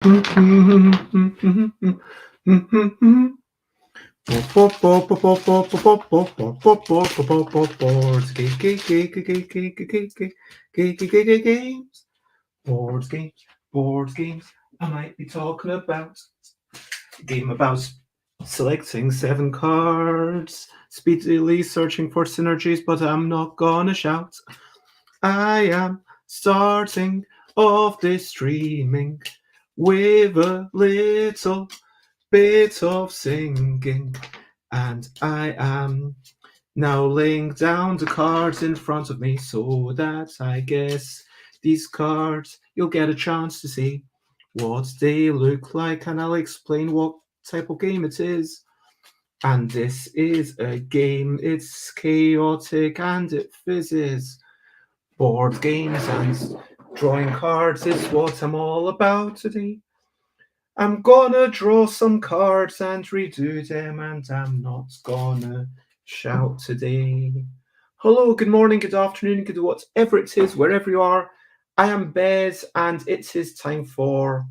Games, board games. I might be talking about a game about selecting 7 cards, speedily searching for synergies, but I'm not gonna shout. I am starting off this streaming with a little bit of singing, and I am now laying down the cards in front of me so that I guess these cards you'll get a chance to see what they look like, and I'll explain what type of game it is. And this is a game, it's chaotic and it fizzes. Board games and drawing cards is what I'm all about today. I'm gonna draw some cards and redo them, and I'm not gonna shout today. Hello, good morning, good afternoon, good whatever it is, wherever you are. I am Bez, and it is time for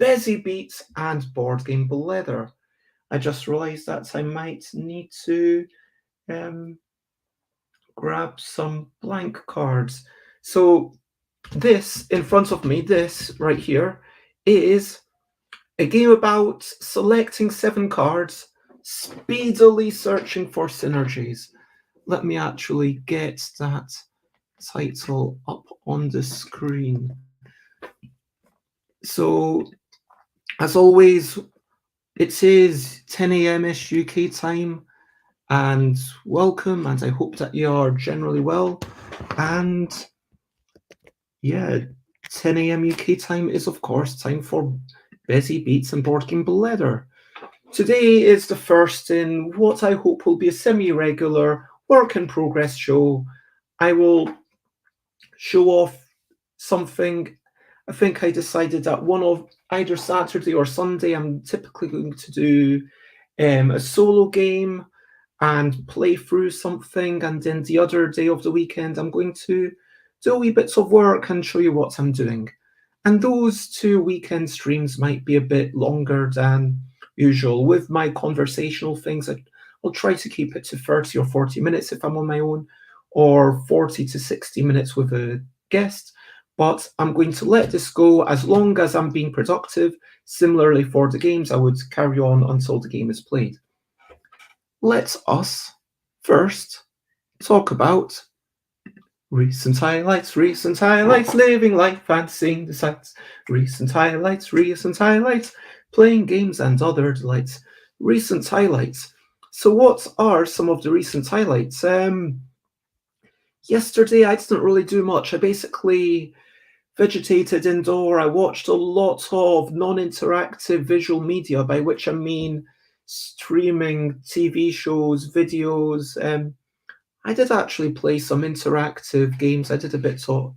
Bezzy Beats and Board Game Blether. I just realised that I might need to grab some blank cards. So this in front of me, this right here, is a game about selecting 7 cards, speedily searching for synergies. Let me actually get that title up on the screen. So, as always, it is 10 a.m.ish UK time, and welcome, and I hope that you are generally well. And yeah, 10 a.m. UK time is, of course, time for Bezzy Beats and Board Game Blether. Today is the first in what I hope will be a semi-regular work-in-progress show. I will show off something. I think I decided that one of either Saturday or Sunday, I'm typically going to do a solo game and play through something, and then the other day of the weekend, I'm going to do a wee bits of work and show you what I'm doing. And those 2 weekend streams might be a bit longer than usual. With my conversational things, I'll try to keep it to 30 or 40 minutes if I'm on my own, or 40 to 60 minutes with a guest. But I'm going to let this go as long as I'm being productive. Similarly for the games, I would carry on until the game is played. Let us first talk about recent highlights, living life and seeing the sights. Recent highlights, playing games and other delights. Recent highlights. So what are some of the recent highlights? Yesterday I didn't really do much. I basically vegetated indoor. I watched a lot of non-interactive visual media, by which I mean streaming TV shows, videos. I did actually play some interactive games. I did a bit of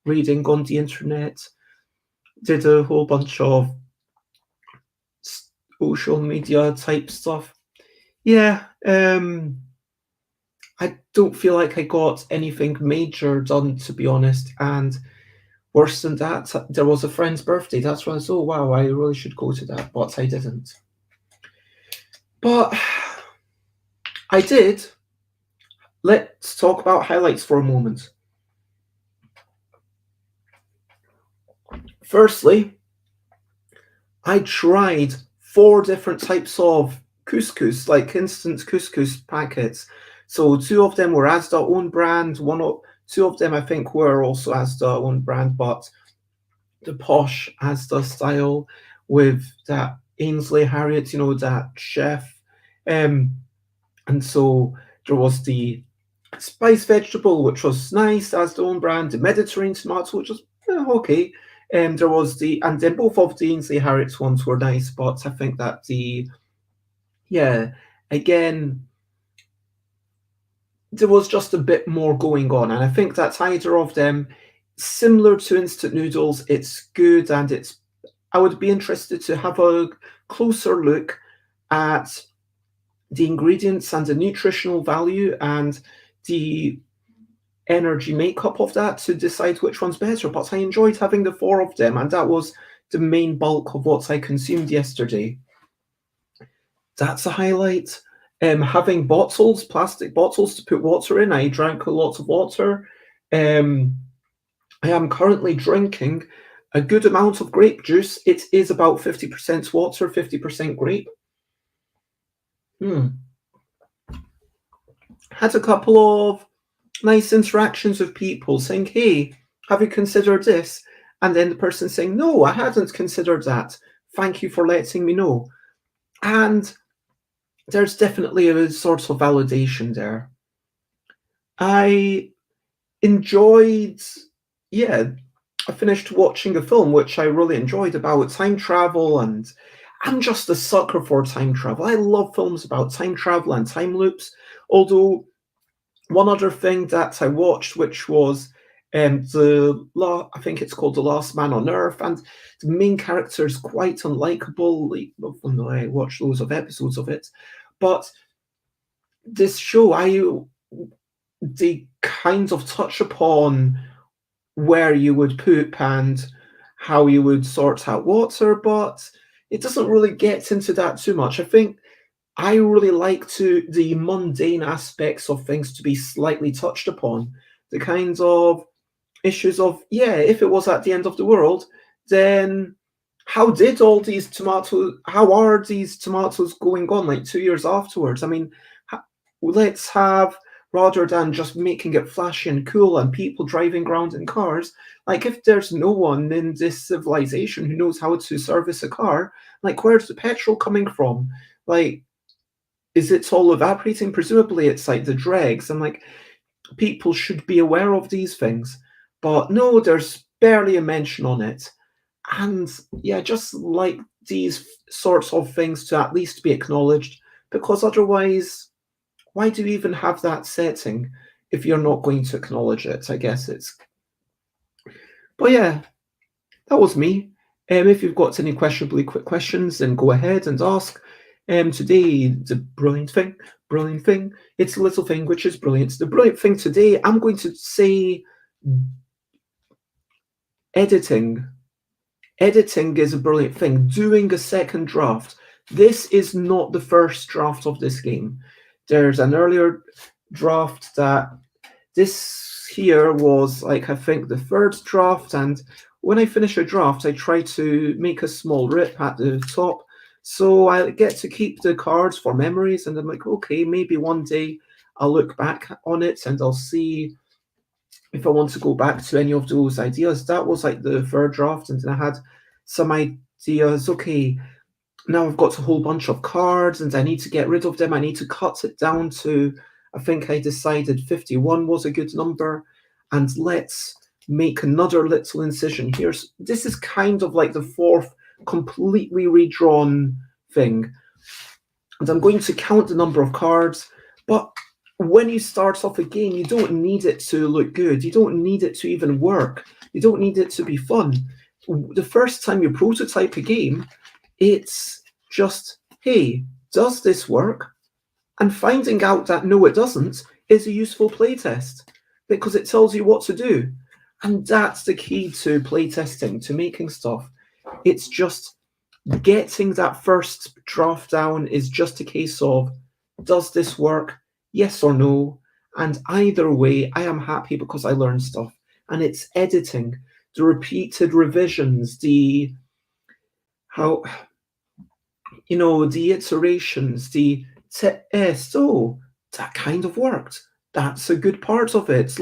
reading on the internet, did a whole bunch of social media type stuff. Yeah, I don't feel like I got anything major done, to be honest. And worse than that, there was a friend's birthday. That's why I thought, oh wow, I really should go to that, but I didn't. But I did. Let's talk about highlights for a moment. Firstly, I tried 4 different types of couscous, like instant couscous packets. So 2 of them were Asda own brand, 2 of them I think were also Asda own brand, but the posh Asda style with that Ainsley Harriott, that chef. And so there was the spice vegetable, which was nice, Asda own brand, the Mediterranean tomato, which was okay. There was and then both of the Ainsley Harriott ones were nice, but I think that again, there was just a bit more going on, and I think that either of them, similar to instant noodles, it's good, and I would be interested to have a closer look at the ingredients and the nutritional value and the energy makeup of that to decide which one's better. But I enjoyed having the 4 of them, and that was the main bulk of what I consumed yesterday. That's a highlight. Having bottles, plastic bottles to put water in. I drank a lot of water. I am currently drinking a good amount of grape juice. It is about 50% water, 50% grape. Had a couple of nice interactions with people saying, hey, have you considered this? And then the person saying, no, I hadn't considered that. Thank you for letting me know. And there's definitely a sort of validation there. I enjoyed, I finished watching a film which I really enjoyed about time travel, and I'm just a sucker for time travel. I love films about time travel and time loops, although one other thing that I watched, which was I think it's called The Last Man on Earth, and the main character is quite unlikable. Even though I watched loads of episodes of it, but this show, they kind of touch upon where you would poop and how you would sort out water, but it doesn't really get into that too much. I think I really like the mundane aspects of things to be slightly touched upon. The kinds of issues of, if it was at the end of the world, then how are these tomatoes going on like 2 years afterwards? I mean, let's have, rather than just making it flashy and cool and people driving around in cars, like if there's no one in this civilization who knows how to service a car, like where's the petrol coming from? Like, is it all evaporating? Presumably it's like the dregs, and like people should be aware of these things. But no, there's barely a mention on it. And just like these sorts of things to at least be acknowledged, because otherwise, why do you even have that setting if you're not going to acknowledge it? I guess it's... But yeah, that was me. If you've got any questionably quick questions, then go ahead and ask. Today, the brilliant thing, it's a little thing which is brilliant. The brilliant thing today, I'm going to say editing. Editing is a brilliant thing. Doing a second draft. This is not the first draft of this game. There's an earlier draft that this here was like, I think, the third draft. And when I finish a draft, I try to make a small rip at the top. So I get to keep the cards for memories. And I'm like, okay, maybe one day I'll look back on it and I'll see if I want to go back to any of those ideas. That was like the third draft. And then I had some ideas. Okay, now I've got a whole bunch of cards and I need to get rid of them. I need to cut it down to, I think I decided 51 was a good number. And let's make another little incision here. This is kind of like the fourth completely redrawn thing. And I'm going to count the number of cards. But when you start off a game, you don't need it to look good. You don't need it to even work. You don't need it to be fun. The first time you prototype a game, it's just, hey, does this work? And finding out that no, it doesn't is a useful playtest because it tells you what to do. And that's the key to playtesting, to making stuff. It's just getting that first draft down is just a case of, does this work? Yes or no? And either way, I am happy because I learned stuff. And it's editing, the repeated revisions, the iterations, the test. Oh, that kind of worked. That's a good part of it.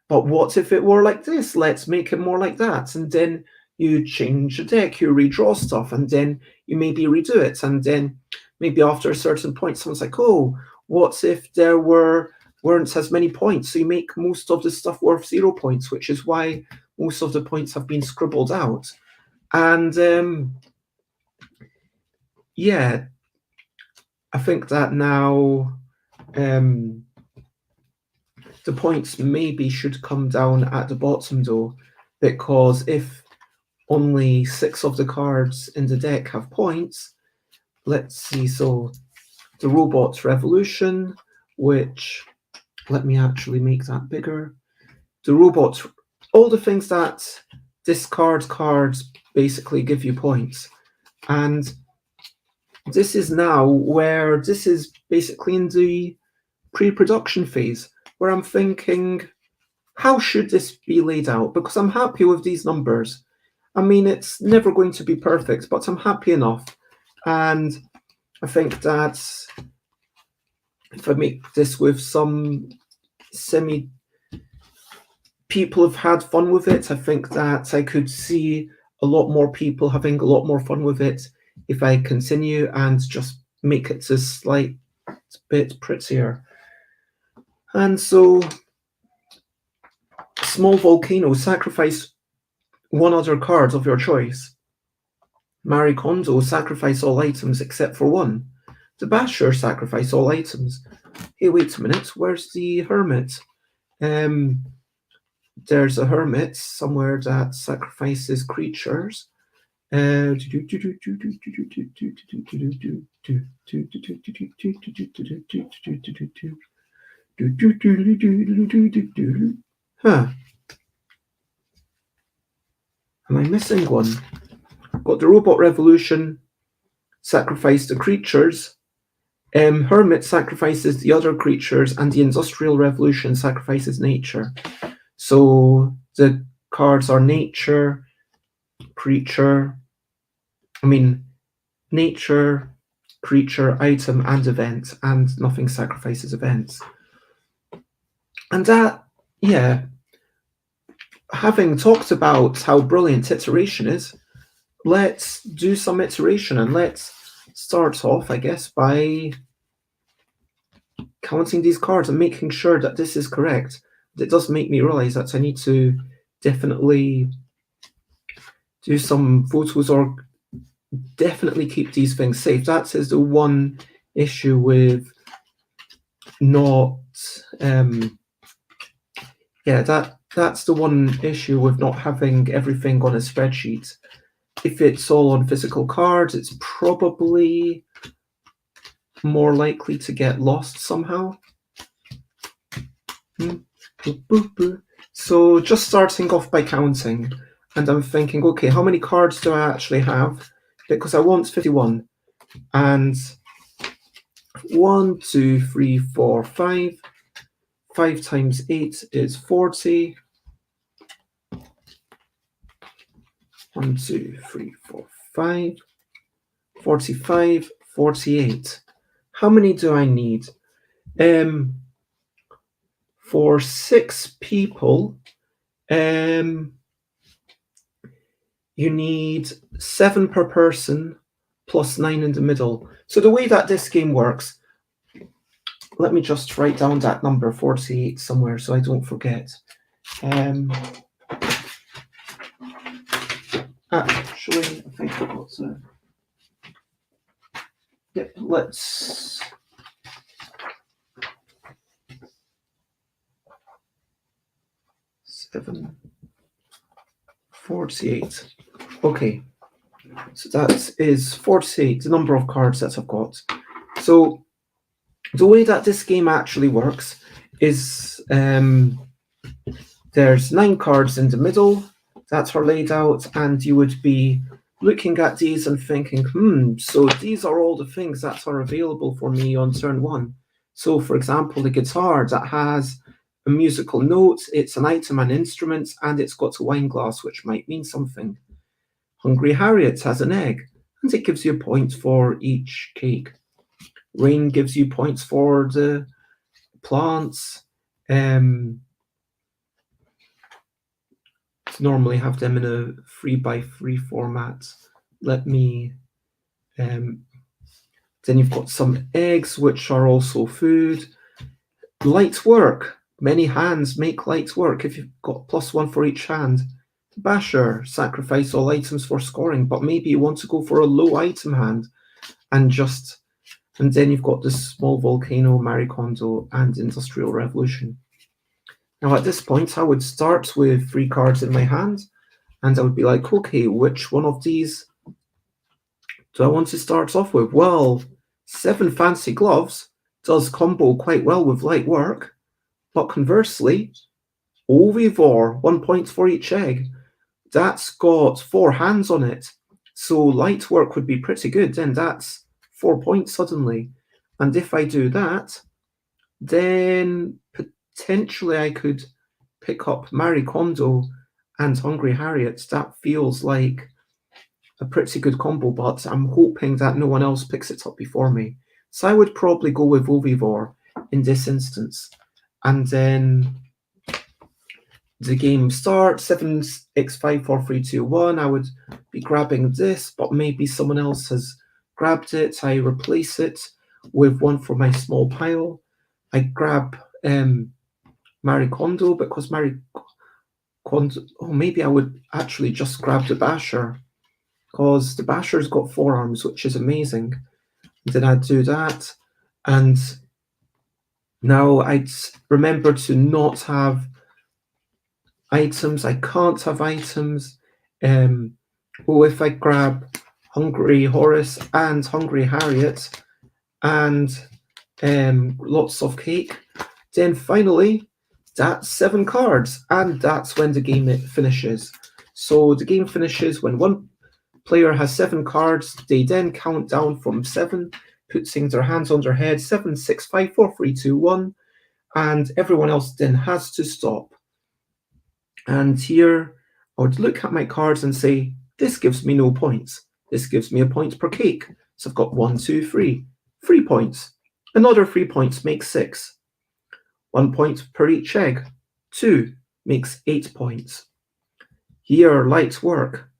But what if it were like this? Let's make it more like that. And then you change the deck, you redraw stuff, and then you maybe redo it. And then maybe after a certain point, someone's like, oh, what if there weren't as many points? So you make most of the stuff worth 0 points, which is why most of the points have been scribbled out. And I think that now the points maybe should come down at the bottom though, because if only 6 of the cards in the deck have points, let's see, so the Robot Revolution, which, let me actually make that bigger. The Robot, all the things that discard cards basically give you points. And this is now where this is basically in the pre-production phase, where I'm thinking, how should this be laid out? Because I'm happy with these numbers. I mean, it's never going to be perfect, but I'm happy enough. And I think that if I make this with some people have had fun with it, I think that I could see a lot more people having a lot more fun with it if I continue and just make it a slight bit prettier. And so, small volcano, sacrifice one other card of your choice. Marie Kondo, sacrifice all items except for one. The Basher, sacrifice all items. Hey, wait a minute, where's the Hermit? There's a Hermit somewhere that sacrifices creatures. Huh. Am I missing one? Got the Robot Revolution, sacrifice the creatures. Hermit sacrifices the other creatures, and the Industrial Revolution sacrifices nature. So the cards are nature, creature, nature, creature, item, and event, and nothing sacrifices events. And that, yeah, having talked about how brilliant iteration is, let's do some iteration, and let's start off, I guess, by counting these cards and making sure that this is correct. It does make me realize that I need to definitely do some photos or definitely keep these things safe. That is the one issue with not that's the one issue with not having everything on a spreadsheet. If it's all on physical cards, it's probably more likely to get lost somehow. So just starting off by counting, and I'm thinking, okay, how many cards do I actually have? Because I want 51, and 1, 2, 3, 4, 5. 5 times 8 is 40. 1, 2, 3, 4, 5. 45, 48. How many do I need? For 6 people, you need 7 per person plus 9 in the middle. So the way that this game works, let me just write down that number 48 somewhere so I don't forget. Actually, I think I've got to. Yep, let's. 7, 48. Okay, so that is 48, the number of cards that I've got. So the way that this game actually works is there's 9 cards in the middle that are laid out, and you would be looking at these and thinking, so these are all the things that are available for me on turn 1. So, for example, the guitar that has a musical note, it's an item and instrument, and it's got a wine glass, which might mean something. Hungry Harriet has an egg, and it gives you a point for each cake. Rain gives you points for the plants. Normally have them in a 3x3 format. Let me. Then you've got some eggs, which are also food. Light work. Many hands make light work if you've got +1 for each hand. Basher, sacrifice all items for scoring, but maybe you want to go for a low item hand and then you've got this small volcano, Marie Kondo, and Industrial Revolution. Now at this point, I would start with 3 cards in my hand, and I would be like, okay, which one of these do I want to start off with? Well, 7 fancy gloves does combo quite well with light work, but conversely, Ovivore, 1 point for each egg. that's got 4 hands on it. So light work would be pretty good. Then that's 4 points suddenly. And if I do that, then potentially I could pick up Marie Kondo and Hungry Harriet. That feels like a pretty good combo, but I'm hoping that no one else picks it up before me. So I would probably go with Vovivor in this instance. And then the game starts, 7x5, 4, 3, 2, 1. I would be grabbing this, but maybe someone else has grabbed it. I replace it with one for my small pile. I grab Marie Kondo because Marie Kondo, maybe I would actually just grab the Basher because the Basher's got 4 arms, which is amazing. Then I'd do that. And now I'd remember to not have items. I can't have items. If I grab Hungry Horace and Hungry Harriet and lots of cake, then finally that's 7 cards, and that's when the game finishes. So the game finishes when one player has 7 cards. They then count down from 7, putting their hands on their head, 7, 6, 5, 4, 3, 2, 1, and everyone else then has to stop. And here I would look at my cards and say, this gives me no points. This gives me a point per cake. So I've got 1, 2, 3. 3 points. Another 3 points makes 6. 1 point per each egg. 2 makes 8 points. Here, light work.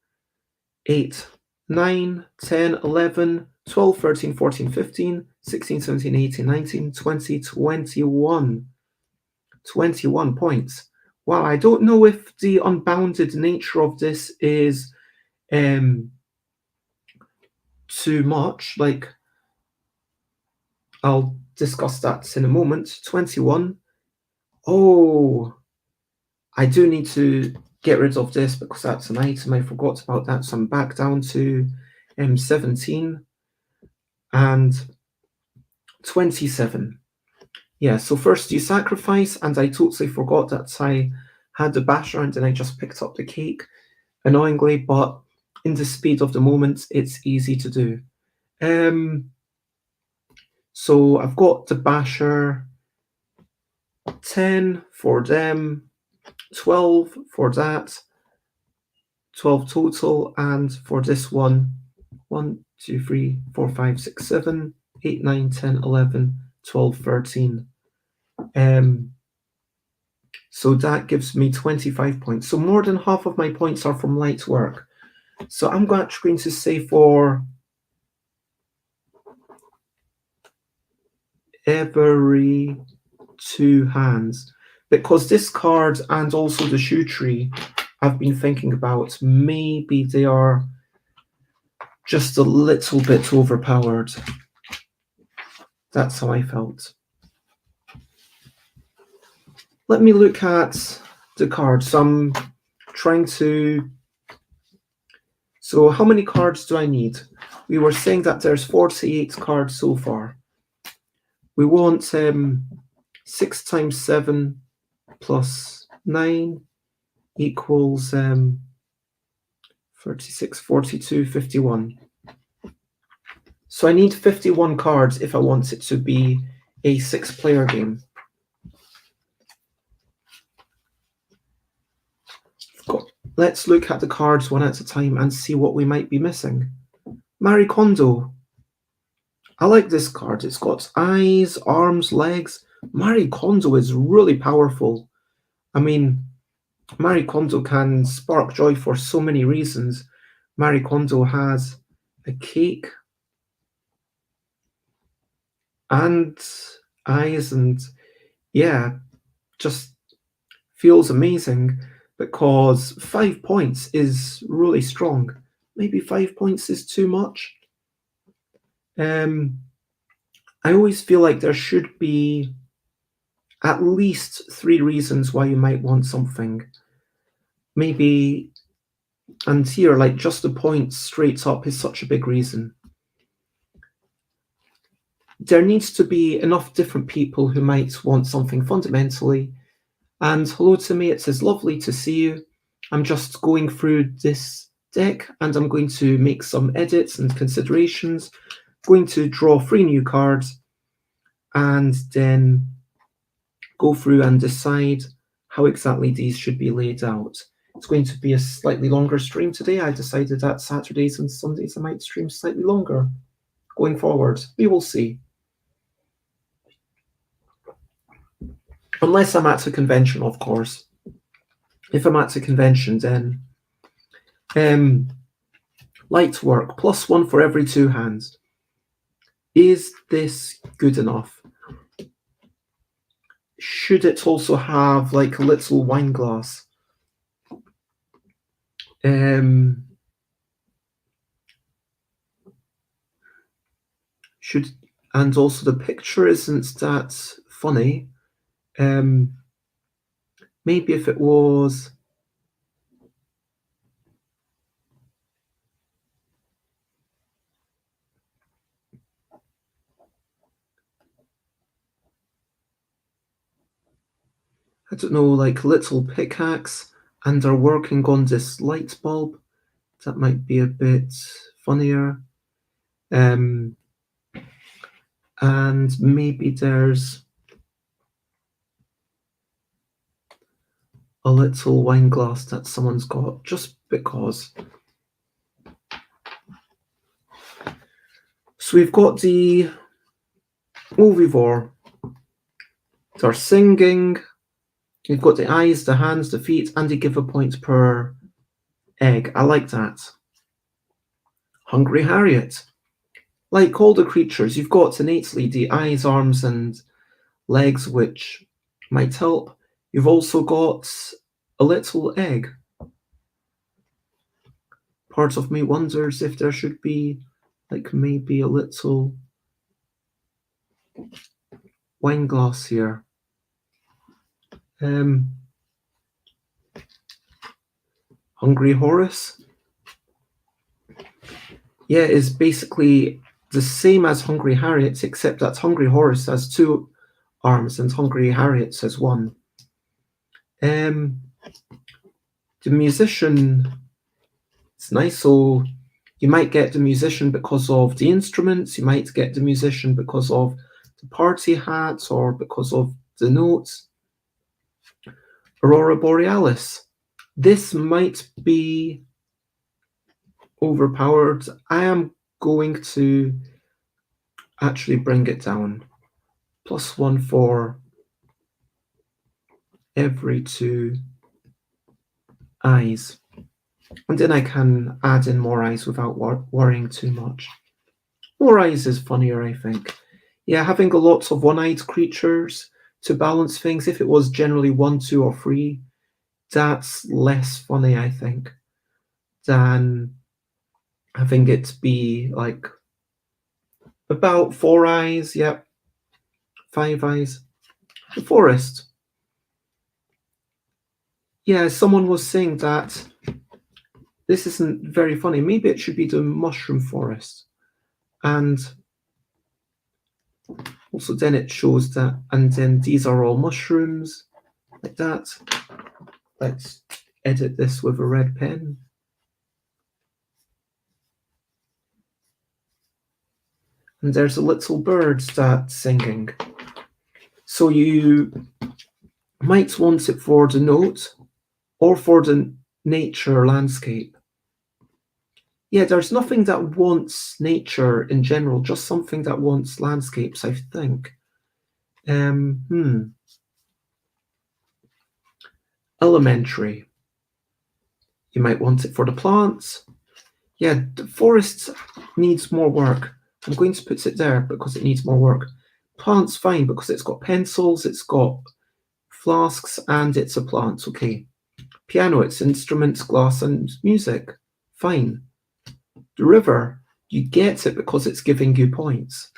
8, 9, 10, 11, 12, 13, 14, 15, 16, 17, 18, 19, 20, 21. 21 points. Wow, I don't know if the unbounded nature of this is too much. Like, I'll discuss that in a moment. 21. Oh, I do need to get rid of this because that's an item. I forgot about that. So I'm back down to 17 and 27. Yeah, so first you sacrifice, and I totally forgot that I had the Basher and then I just picked up the cake, annoyingly, but in the speed of the moment, it's easy to do. So I've got the Basher, 10 for them, 12 for that, 12 total, and for this one, 1, 2, 3, 4, 5, 6, 7, 8, 9, 10, 11, 12, 13. So that gives me 25 points. So more than half of my points are from light work. So I'm actually going to say for every 2 hands, because this card and also the shoe tree I've been thinking about, maybe they are just a little bit overpowered. That's how I felt. Let me look at the cards. I'm trying to... So how many cards do I need? We were saying that there's 48 cards so far. We want 6 times 7 plus 9 equals 36, 42, 51. So I need 51 cards if I want it to be a 6-player game. Let's look at the cards one at a time and see what we might be missing. Marie Kondo. I like this card. It's got eyes, arms, legs. Marie Kondo is really powerful. I mean, Marie Kondo can spark joy for so many reasons. Marie Kondo has a cake and eyes, and yeah, just feels amazing because 5 points is really strong. Maybe 5 points is too much. I always feel like there should be at least 3 reasons why you might want something. Maybe, and here, like just the points straight up is such a big reason. There needs to be enough different people who might want something fundamentally. And hello to me, it says, lovely to see you. I'm just going through this deck and I'm going to make some edits and considerations. Going to draw 3 new cards and then go through and decide how exactly these should be laid out. It's going to be a slightly longer stream today. I decided that Saturdays and Sundays I might stream slightly longer. Going forward, we will see. Unless I'm at a convention, of course. If I'm at a convention, then light work, +1 for every 2 hands. Is this good enough? Should it also have like a little wine glass? And also the picture isn't that funny. Maybe if it was I don't know, like a little pickaxe, and they're working on this light bulb. That might be a bit funnier. And maybe there's a little wine glass that someone's got, just because. So we've got the Ovivore. They're singing. You've got the eyes, the hands, the feet, and they give a point per egg. I like that. Hungry Harriet. Like all the creatures, you've got innately the eyes, arms, and legs, which might help. You've also got a little egg. Part of me wonders if there should be like maybe a little wine glass here. Hungry Horus. Yeah, is basically the same as Hungry Harriet, except that Hungry Horus has 2 arms and Hungry Harriet has 1. The musician, it's nice. So you might get the musician because of the instruments, you might get the musician because of the party hats or because of the notes. Aurora Borealis. This might be overpowered. I am going to actually bring it down. +1 for every 2 eyes. And then I can add in more eyes without worrying too much. More eyes is funnier, I think. Yeah, having a lot of one-eyed creatures to balance things, if it was generally 1, 2, or 3, that's less funny, I think, than having it be like about 4 eyes, yep, 5 eyes. The forest. Yeah, someone was saying that this isn't very funny. Maybe it should be the mushroom forest. And also then it shows that, and then these are all mushrooms, like that. Let's edit this with a red pen. And there's a little bird that's singing. So you might want it for the note or for the nature landscape. Yeah, there's nothing that wants nature in general, just something that wants landscapes, I think. Elementary. You might want it for the plants. Yeah, the forest needs more work. I'm going to put it there because it needs more work. Plant's fine because it's got pencils, it's got flasks, and it's a plant. Okay. Piano, it's instruments, glass, and music. Fine. The river, you get it because it's giving you points.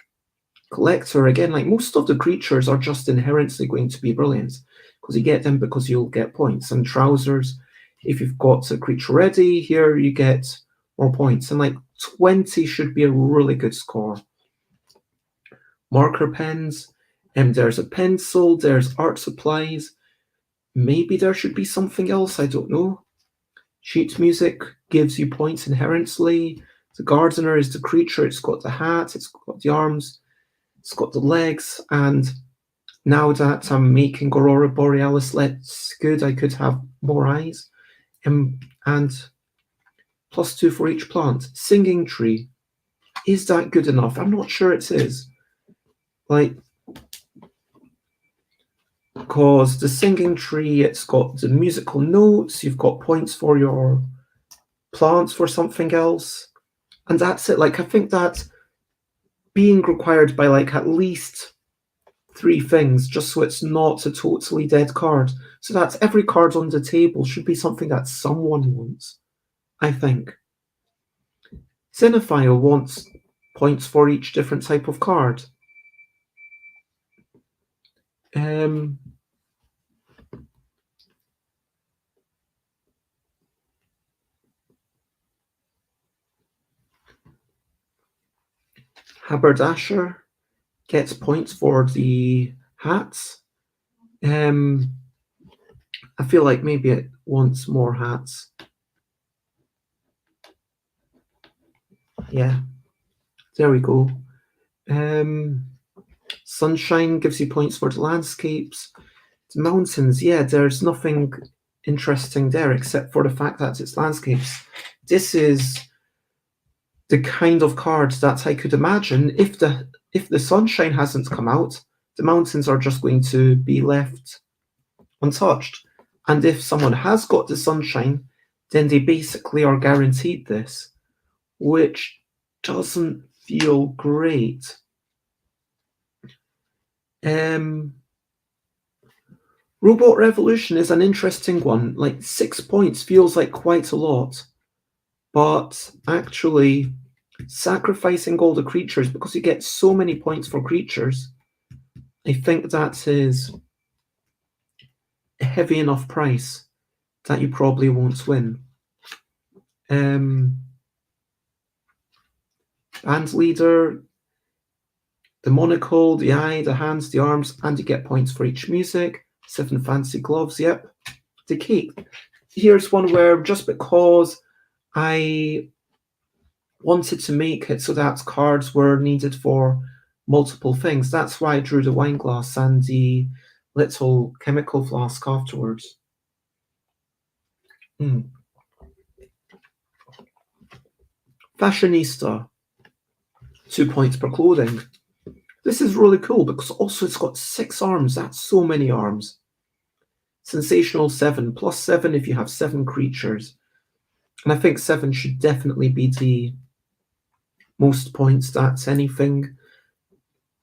Collector, again, like most of the creatures are just inherently going to be brilliant because you get them because you'll get points. And trousers, if you've got a creature ready, here you get more points. And like 20 should be a really good score. Marker pens, and there's a pencil, there's art supplies. Maybe there should be something else, I don't know. Sheet music gives you points inherently. The gardener is the creature. It's got the hat, it's got the arms, it's got the legs. And now that I'm making Aurora Borealis less good, I could have more eyes. And +2 for each plant. Singing tree. Is that good enough? I'm not sure it is. Like, because the singing tree, it's got the musical notes, you've got points for your plants for something else, and that's it. Like, I think that's being required by like at least 3 things, just so it's not a totally dead card. So that's every card on the table should be something that someone wants, I think. Cinephile wants points for each different type of card. Haberdasher gets points for the hats. I feel like maybe it wants more hats. Yeah, there we go. Sunshine gives you points for the landscapes. The mountains, yeah, there's nothing interesting there except for the fact that it's landscapes. This is the kind of card that I could imagine if the sunshine hasn't come out, the mountains are just going to be left untouched. And if someone has got the sunshine, then they basically are guaranteed this, which doesn't feel great. Robot Revolution is an interesting one. Like 6 points feels like quite a lot, but actually sacrificing all the creatures, because you get so many points for creatures, I think that is a heavy enough price that you probably won't win. Band leader, the monocle, the eye, the hands, the arms, and you get points for each music. 7 fancy gloves, yep. The cake. Here's one where just because I wanted to make it so that cards were needed for multiple things, that's why I drew the wine glass and the little chemical flask afterwards. Fashionista. 2 points per clothing. This is really cool because also it's got 6 arms. That's so many arms. Sensational 7, +7 if you have 7 creatures. And I think 7 should definitely be the most points that anything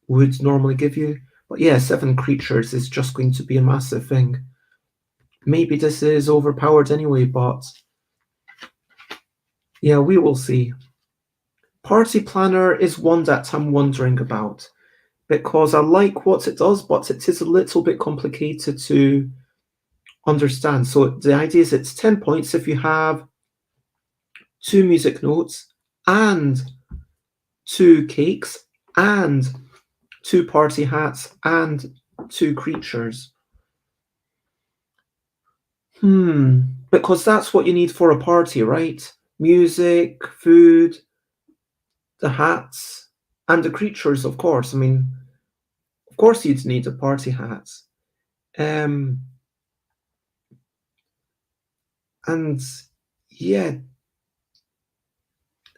would normally give you. But yeah, 7 creatures is just going to be a massive thing. Maybe this is overpowered anyway, but yeah, we will see. Party Planner is one that I'm wondering about, because I like what it does, but it is a little bit complicated to understand. So the idea is it's 10 points if you have 2 music notes and 2 cakes and 2 party hats and 2 creatures. Because that's what you need for a party, right? Music, food, the hats, and the creatures, of course. I mean, of course you'd need a party hat. And yeah,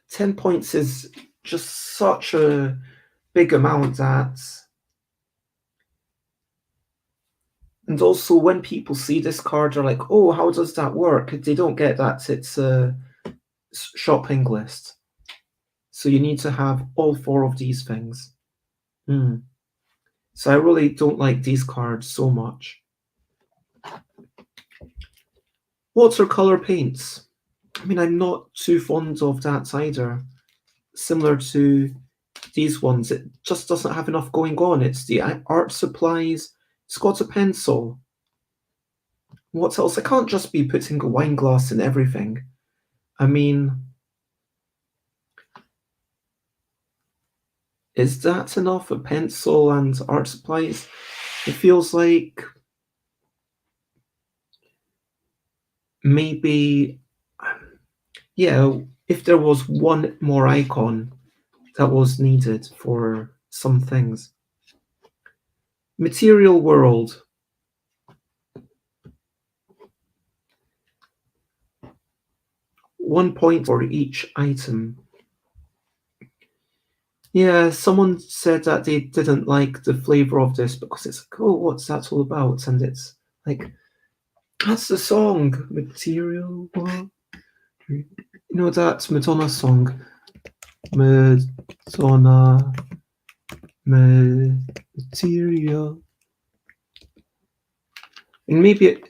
10 points is just such a big amount that, and also when people see this card, they're like, oh, how does that work? They don't get that it's a shopping list. So you need to have all 4 of these things. So I really don't like these cards so much. Watercolor paints. I mean, I'm not too fond of that either. Similar to these ones, it just doesn't have enough going on. It's the art supplies. It's got a pencil. What else? I can't just be putting a wine glass in everything. I mean, is that enough? A pencil and art supplies? It feels like maybe Yeah, if there was one more icon that was needed for some things. Material world. 1 point for each item. Yeah, someone said that they didn't like the flavor of this because it's like, oh, what's that all about? And it's like, that's the song, Material World. You know that Madonna song, Madonna, Material. And maybe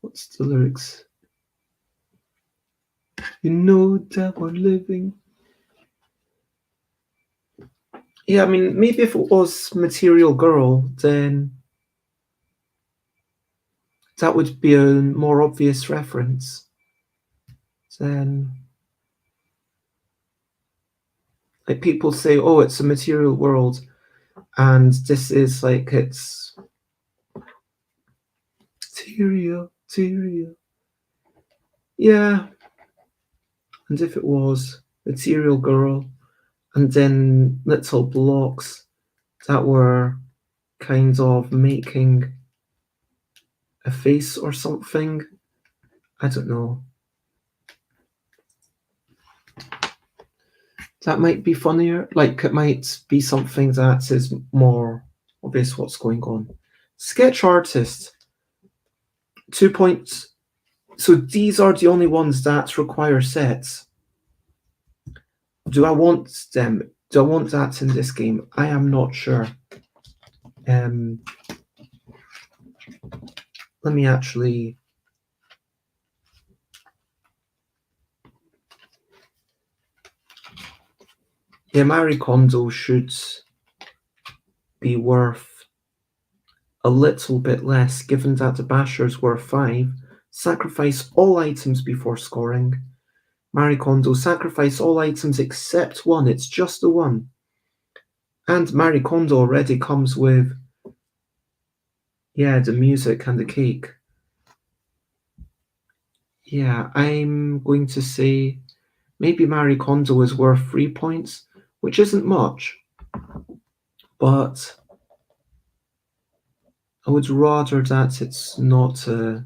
what's the lyrics? You know that we're living. Yeah, I mean, maybe if it was Material Girl, then that would be a more obvious reference. Then, like, people say, oh, it's a material world, and this is like, it's material. Yeah, and if it was Material Girl, and then little blocks that were kind of making a face or something, I don't know. That might be funnier. Like, it might be something that is more obvious what's going on. Sketch artist, 2 points. So these are the only ones that require sets. Do I want them? Do I want that in this game? I am not sure. Let me actually. Yeah, Marie Kondo should be worth a little bit less, given that the bashers were 5. Sacrifice all items before scoring. Marie Kondo, sacrifice all items except one. It's just the one. And Marie Kondo already comes with, yeah, the music and the cake. Yeah, I'm going to say maybe Marie Kondo is worth 3 points, which isn't much, but I would rather that it's not a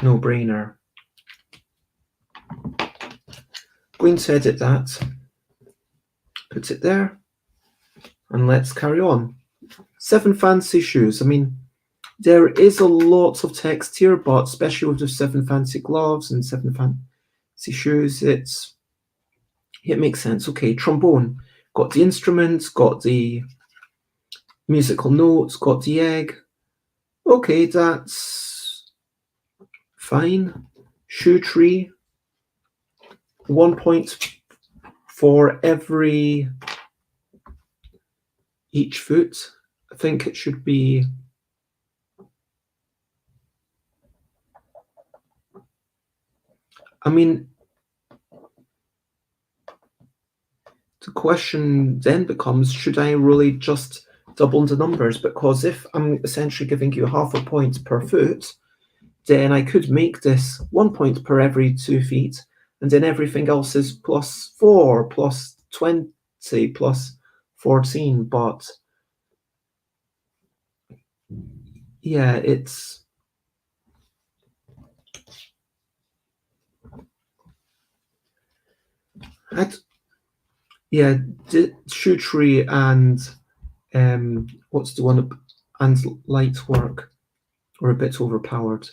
no-brainer. Going to edit that, put it there, and let's carry on. 7 fancy shoes. I mean, there is a lot of text here, but especially with the 7 fancy gloves and 7 fancy shoes, it makes sense. Okay, trombone. Got the instruments, got the musical notes, got the egg. Okay, that's fine. Shoe tree. 1 point for each foot. I think it should be. I mean, the question then becomes, should I really just double the numbers? Because if I'm essentially giving you half a point per foot, then I could make this 1 point per every 2 feet, and then everything else is +4, +20, +14. But yeah, it's. Yeah, shoe tree and what's the one, and light work are a bit overpowered.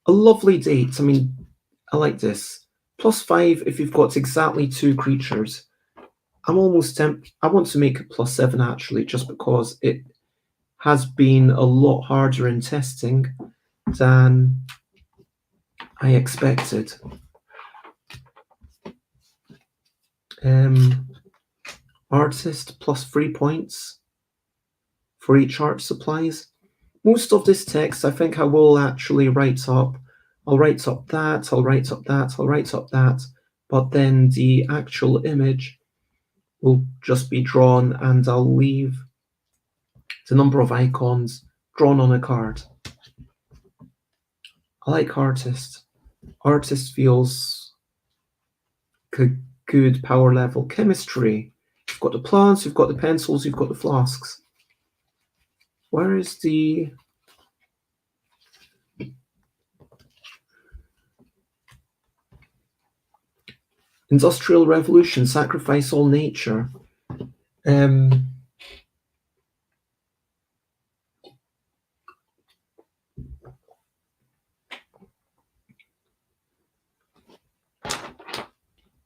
A lovely date. I mean, I like this. +5 if you've got exactly 2 creatures. I'm almost tempted. I want to make it +7 actually, just because it has been a lot harder in testing than I expected. Artist +3 points for each art supplies. Most of this text, I think I will actually write up. I'll write up that, I'll write up that, I'll write up that, but then the actual image will just be drawn, and I'll leave the number of icons drawn on a card. I like artist. Artist feels good power level. Chemistry. You've got the plants, you've got the pencils, you've got the flasks. Where is the... Industrial Revolution, sacrifice all nature.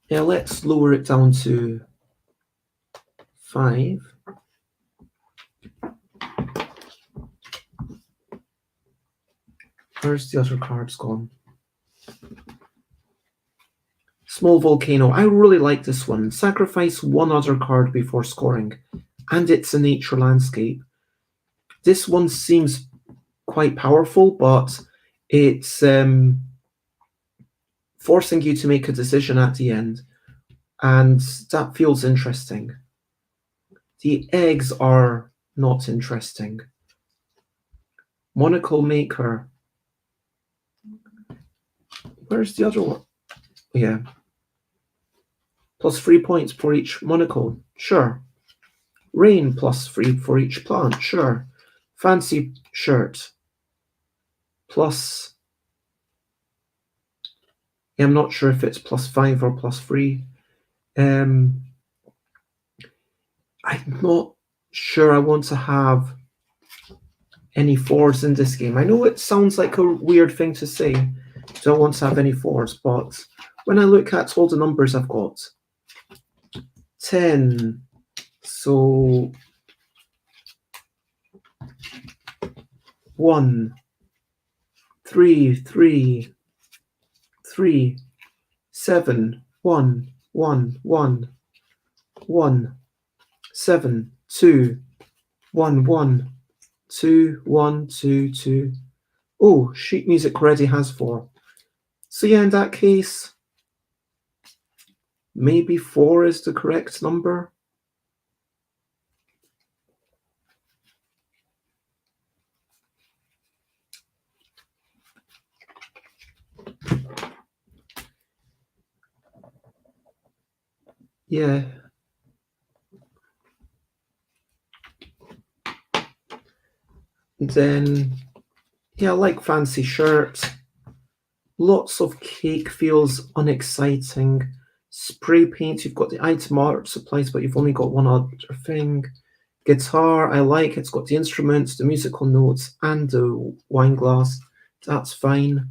Yeah, let's lower it down to 5. Where's the other cards gone? Small volcano. I really like this one. Sacrifice one other card before scoring. And it's a nature landscape. This one seems quite powerful, but it's forcing you to make a decision at the end. And that feels interesting. The eggs are not interesting. Monocle maker. Where's the other one? Yeah. Plus 3 points for each monocle. Sure. Rain plus 3 for each plant. Sure. Fancy shirt. Plus... Yeah, I'm not sure if it's plus 5 or plus 3. I'm not sure I want to have any 4s in this game. I know it sounds like a weird thing to say. Don't want to have any 4s, but when I look at all the numbers I've got, 10, so 1, 3, 3, 3, 7, 1, 1, 1, 1, 7, 2, 1, 1, 2, 1, 2, 2. Oh, sheet music already has 4. So yeah, in that case, maybe 4 is the correct number. Yeah. Then, yeah, I like fancy shirts. Lots of cake feels unexciting. Spray paint, you've got the item art supplies, but you've only got one other thing. Guitar, I like. It's got the instruments, the musical notes, and the wine glass. That's fine.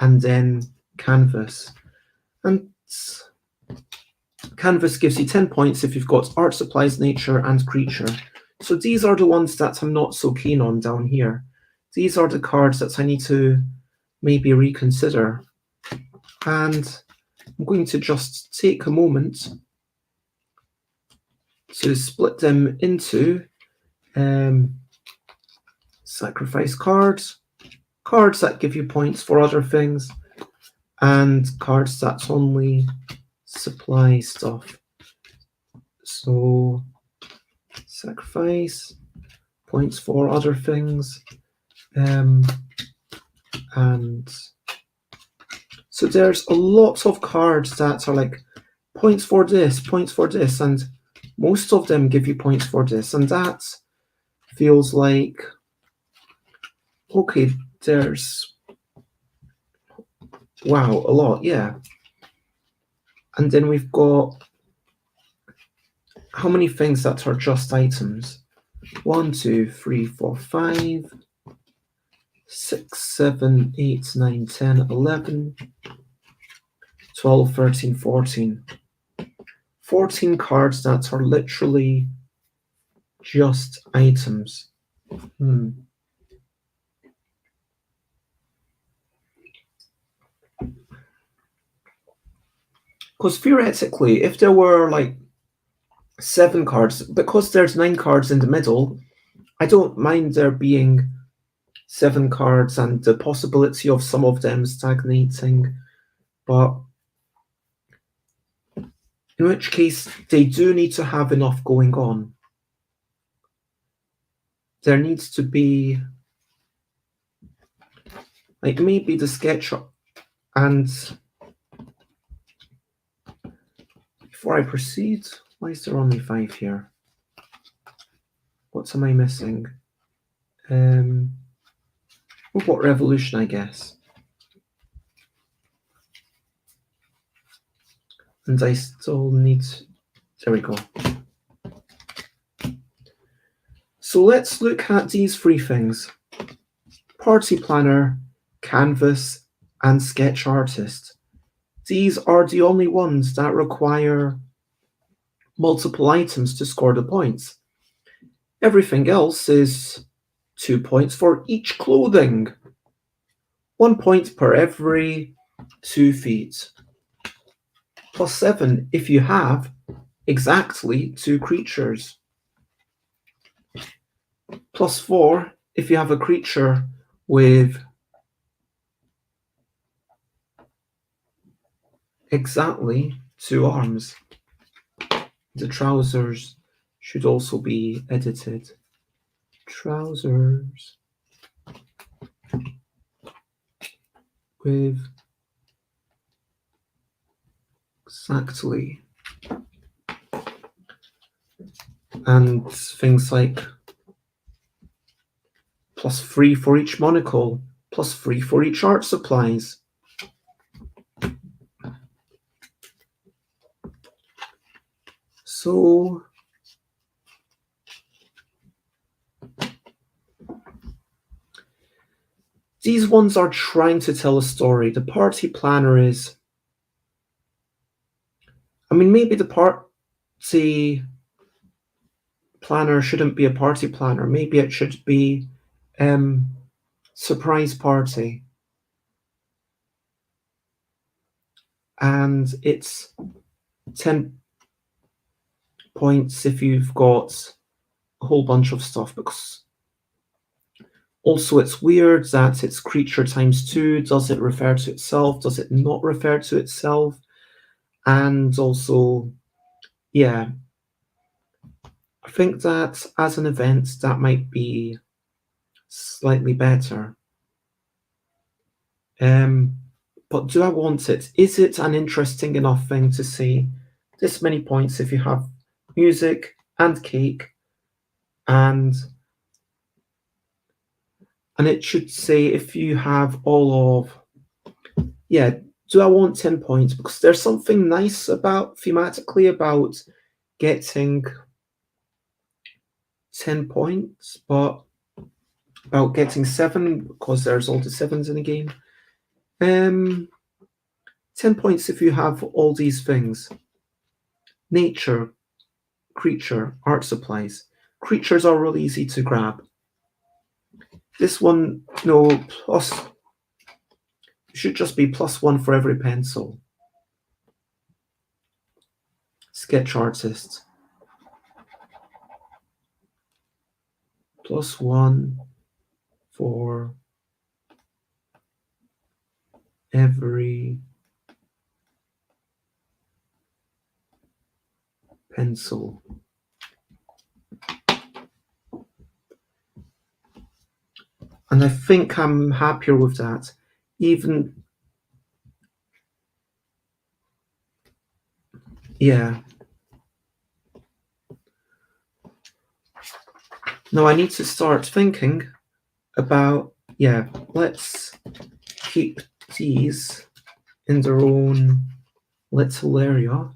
And then canvas. And canvas gives you 10 points if you've got art supplies, nature, and creature. So these are the ones that I'm not so keen on down here. These are the cards that I need to maybe reconsider. And I'm going to just take a moment to split them into sacrifice cards, cards that give you points for other things, and cards that only supply stuff. So sacrifice, points for other things, and so there's a lot of cards that are like points for this, and most of them give you points for this, and that feels like, okay, there's, wow, a lot, yeah. And then we've got how many things that are just items? 1, 2, 3, 4, 5, 6, 7, 8, 9, 10, 11, 12, 13, 14. 14 cards that are literally just items. Because theoretically, if there were like 7 cards, because there's 9 cards in the middle, I don't mind there being 7 cards and the possibility of some of them stagnating, but in which case they do need to have enough going on. There needs to be like maybe the sketch. And before I proceed, why is there only 5 here? What am I missing? Robot Revolution, I guess. And I still need, there we go. So let's look at these 3 things: Party Planner, Canvas, and Sketch Artist. These are the only ones that require multiple items to score the points. Everything else is 2 points for each clothing. 1 point per every 2 feet. Plus 7 if you have exactly 2 creatures. Plus 4 if you have a creature with exactly 2 arms. The trousers should also be edited. Trousers with exactly. And things like plus 3 for each monocle, plus 3 for each art supplies. So these ones are trying to tell a story. The Party Planner is, I mean, maybe the Party Planner shouldn't be a party planner. Maybe it should be surprise party. And it's 10 points if you've got a whole bunch of stuff, because also it's weird that it's creature times 2. Does it refer to itself? Does it not refer to itself? And also, yeah, I think that as an event that might be slightly better. But do I want it? Is it an interesting enough thing to say this many points if you have music and cake, and it should say if you have all of, yeah, do I want 10 points? Because there's something nice about, thematically, about getting 10 points, but about getting 7, because there's all the 7s in the game. 10 points if you have all these things: nature, creature, art supplies. Creatures are really easy to grab. This one, no, plus, it should just be +1 for every pencil. Sketch artist, +1 for every pencil. And I think I'm happier with that. Even, yeah. Now I need to start thinking about, yeah, let's keep these in their own little area.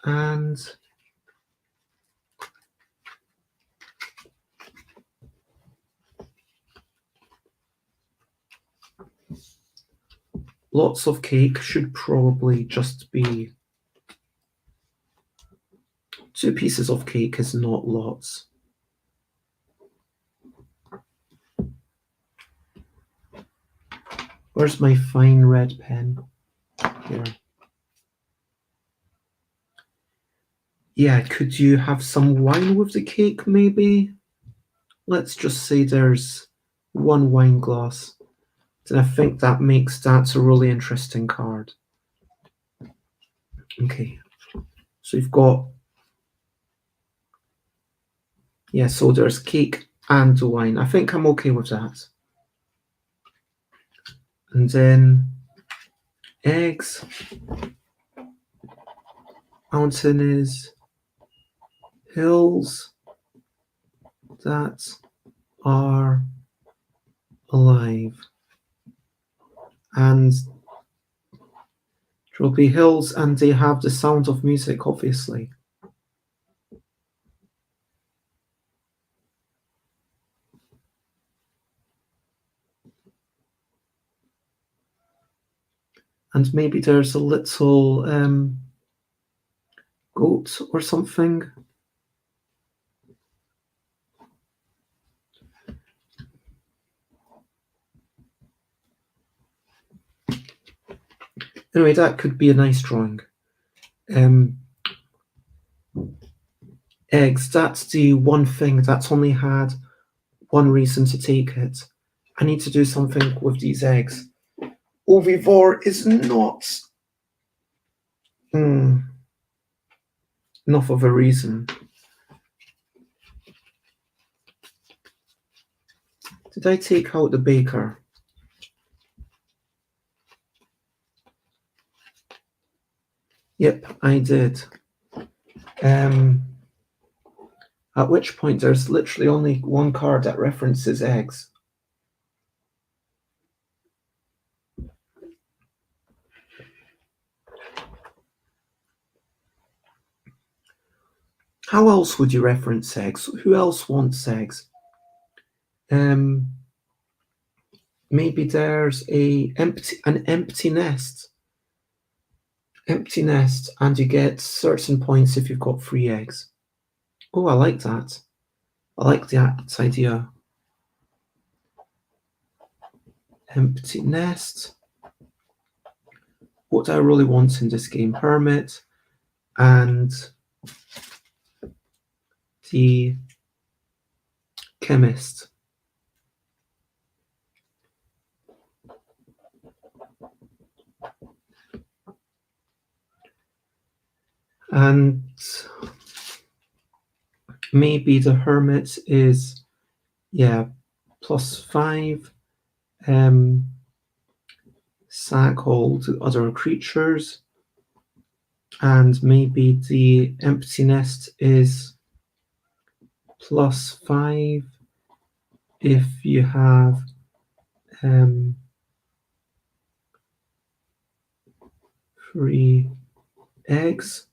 And lots of cake should probably just be 2 pieces of cake is not lots. Where's my fine red pen? Here. Yeah, could you have some wine with the cake, maybe? Let's just say there's 1 wine glass. Then I think that makes that a really interesting card. Okay, so we've got, yeah, so there's cake and wine. I think I'm okay with that. And then eggs. Mountain is hills that are alive. And there will be hills and they have the sound of music, obviously. And maybe there's a little goat or something. Anyway, that could be a nice drawing. Eggs, that's the one thing that's only had one reason to take it. I need to do something with these eggs. Ovivore is not enough of a reason. Did I take out the baker? Yep, I did. At which point there's literally only one card that references eggs. How else would you reference eggs? Who else wants eggs? Maybe there's an empty nest. Empty nest, and you get certain points if you've got 3 eggs. Oh, I like that. I like that idea. Empty nest. What do I really want in this game? Hermit and the chemist. And maybe the hermit is, +5. Sack all the other creatures. And maybe the empty nest is +5 if you have 3 eggs.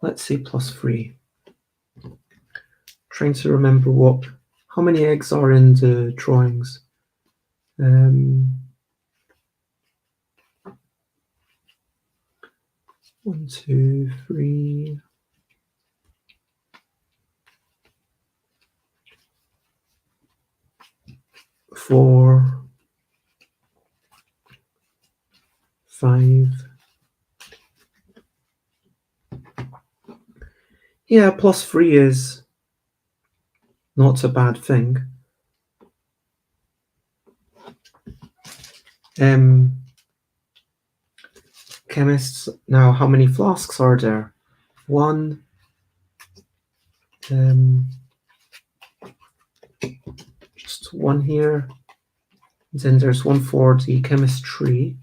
Let's say +3. Trying to remember how many eggs are in the drawings. 1, 2, 3. 4, 5. Yeah, +3 is not a bad thing. Chemists, now how many flasks are there? 1. Just 1 here. Then there's 1 for the chemistry.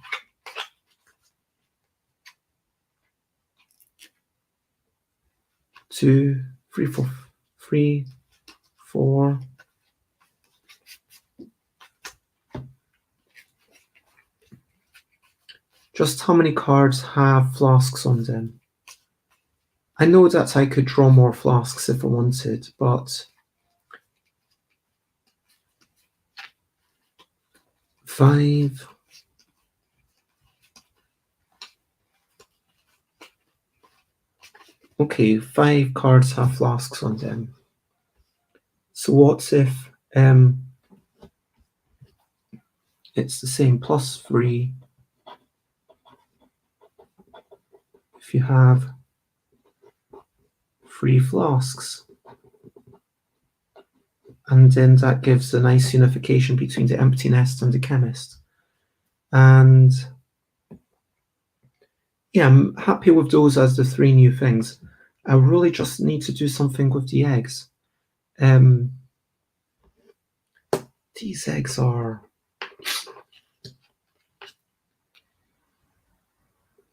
2, 3, 4, 3, 4. Just how many cards have flasks on them? I know that I could draw more flasks if I wanted, but 5. Okay, 5 cards have flasks on them. So what if it's the same, +3 if you have 3 flasks? And then that gives a nice unification between the empty nest and the chemist. And yeah, I'm happy with those as the 3 new things. I really just need to do something with the eggs. These eggs are...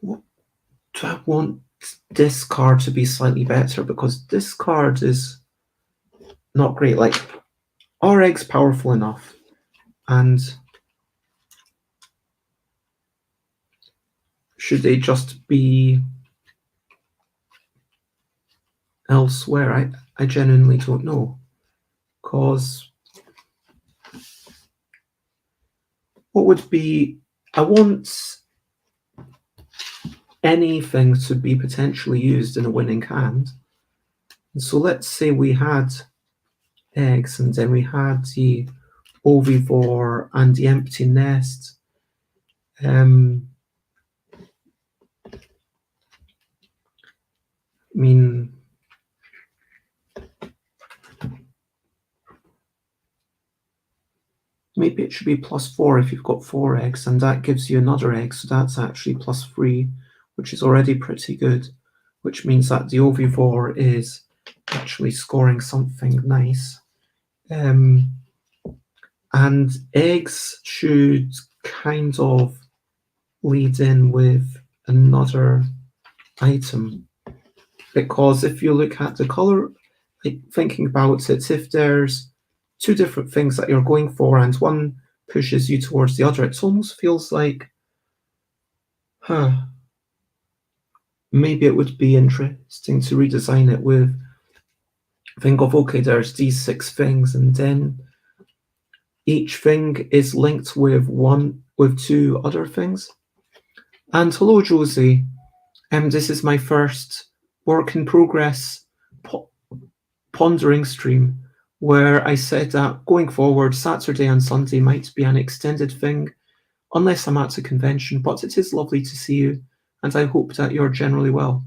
What do I want this card to be slightly better? Because this card is not great. Like, are eggs powerful enough? And should they just be elsewhere? I genuinely don't know. Because what would be... I want anything to be potentially used in a winning hand. And so let's say we had eggs, and then we had the ovivore and the empty nest. I mean, maybe it should be +4 if you've got 4 eggs, and that gives you another egg, so that's actually +3, which is already pretty good, which means that the ovivore is actually scoring something nice. And eggs should kind of lead in with another item, because if you look at the color, like thinking about it, if there's 2 different things that you're going for and one pushes you towards the other, it almost feels like, maybe it would be interesting to redesign it with, think of, okay, there's these 6 things, and then each thing is linked with 2 other things. And hello, Josie. This is my first work in progress pondering stream, where I said that going forward, Saturday and Sunday might be an extended thing, unless I'm at a convention, but it is lovely to see you, and I hope that you're generally well.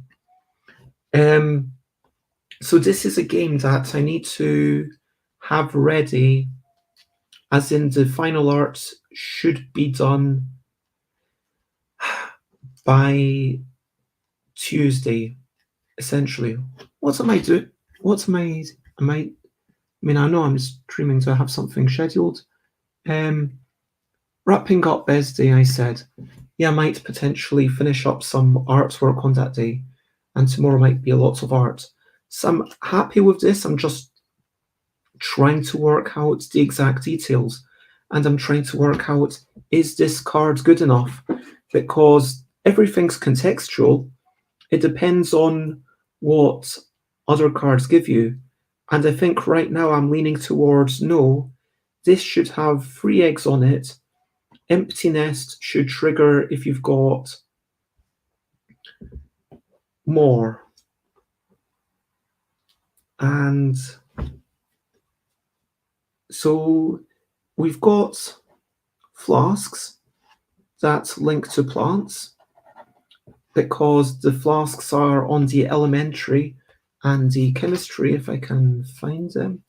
So this is a game that I need to have ready, as in the final art should be done by Tuesday, essentially. What am I doing? I mean, I know I'm streaming, so I have something scheduled. Wrapping up Wednesday, I said, yeah, I might potentially finish up some artwork on that day, and tomorrow might be a lot of art. So I'm happy with this. I'm just trying to work out the exact details, and I'm trying to work out, is this card good enough? Because everything's contextual. It depends on what other cards give you. And I think right now I'm leaning towards no, this should have 3 eggs on it. Empty nest should trigger if you've got more. And so we've got flasks that link to plants, because the flasks are on the elementary and the chemistry, if I can find them.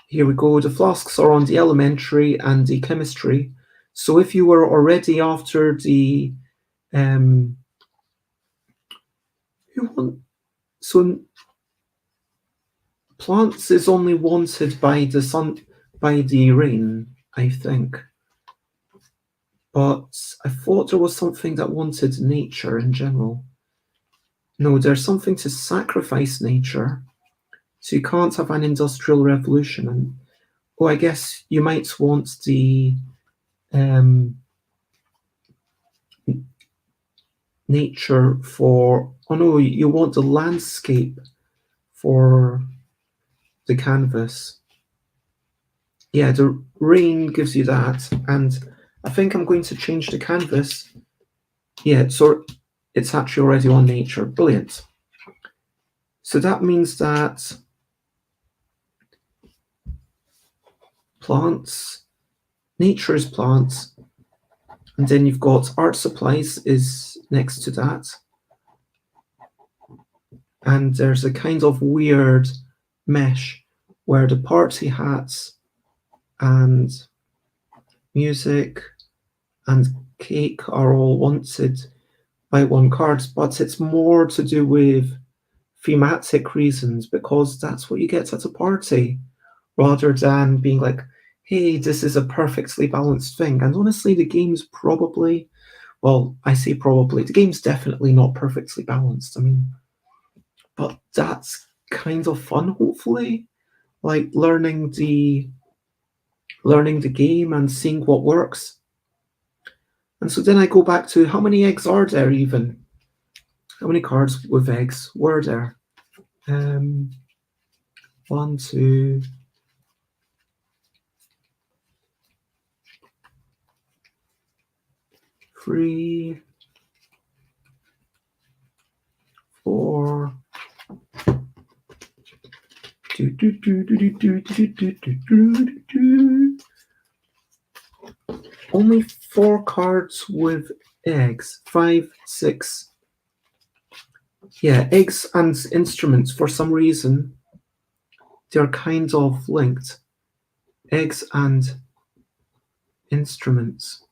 Here we go. The flasks are on the elementary and the chemistry. So if you were already after the so plants is only wanted by the sun, by the rain, I think. But I thought there was something that wanted nature in general. No, there's something to sacrifice nature. So you can't have an industrial revolution. And I guess you might want the nature for... Oh no, you want the landscape for the canvas. Yeah, the rain gives you that, and I think I'm going to change the canvas. Yeah, so it's actually already on nature. Brilliant. So that means that plants, nature is plants, and then you've got art supplies is next to that. And there's a kind of weird mesh where the party hats and music, and cake are all wanted by one card, but it's more to do with thematic reasons because that's what you get at a party, rather than being like, hey, this is a perfectly balanced thing. And honestly, the game's probably, well, I say probably, the game's definitely not perfectly balanced. I mean, but that's kind of fun, hopefully. Like learning the game and seeing what works. And so then I go back to how many eggs are there even? How many cards with eggs were there? 1, 2, 3, 4. Only 4 cards with eggs. 5, 6. Yeah, eggs and instruments, for some reason, they're kind of linked. Eggs and instruments.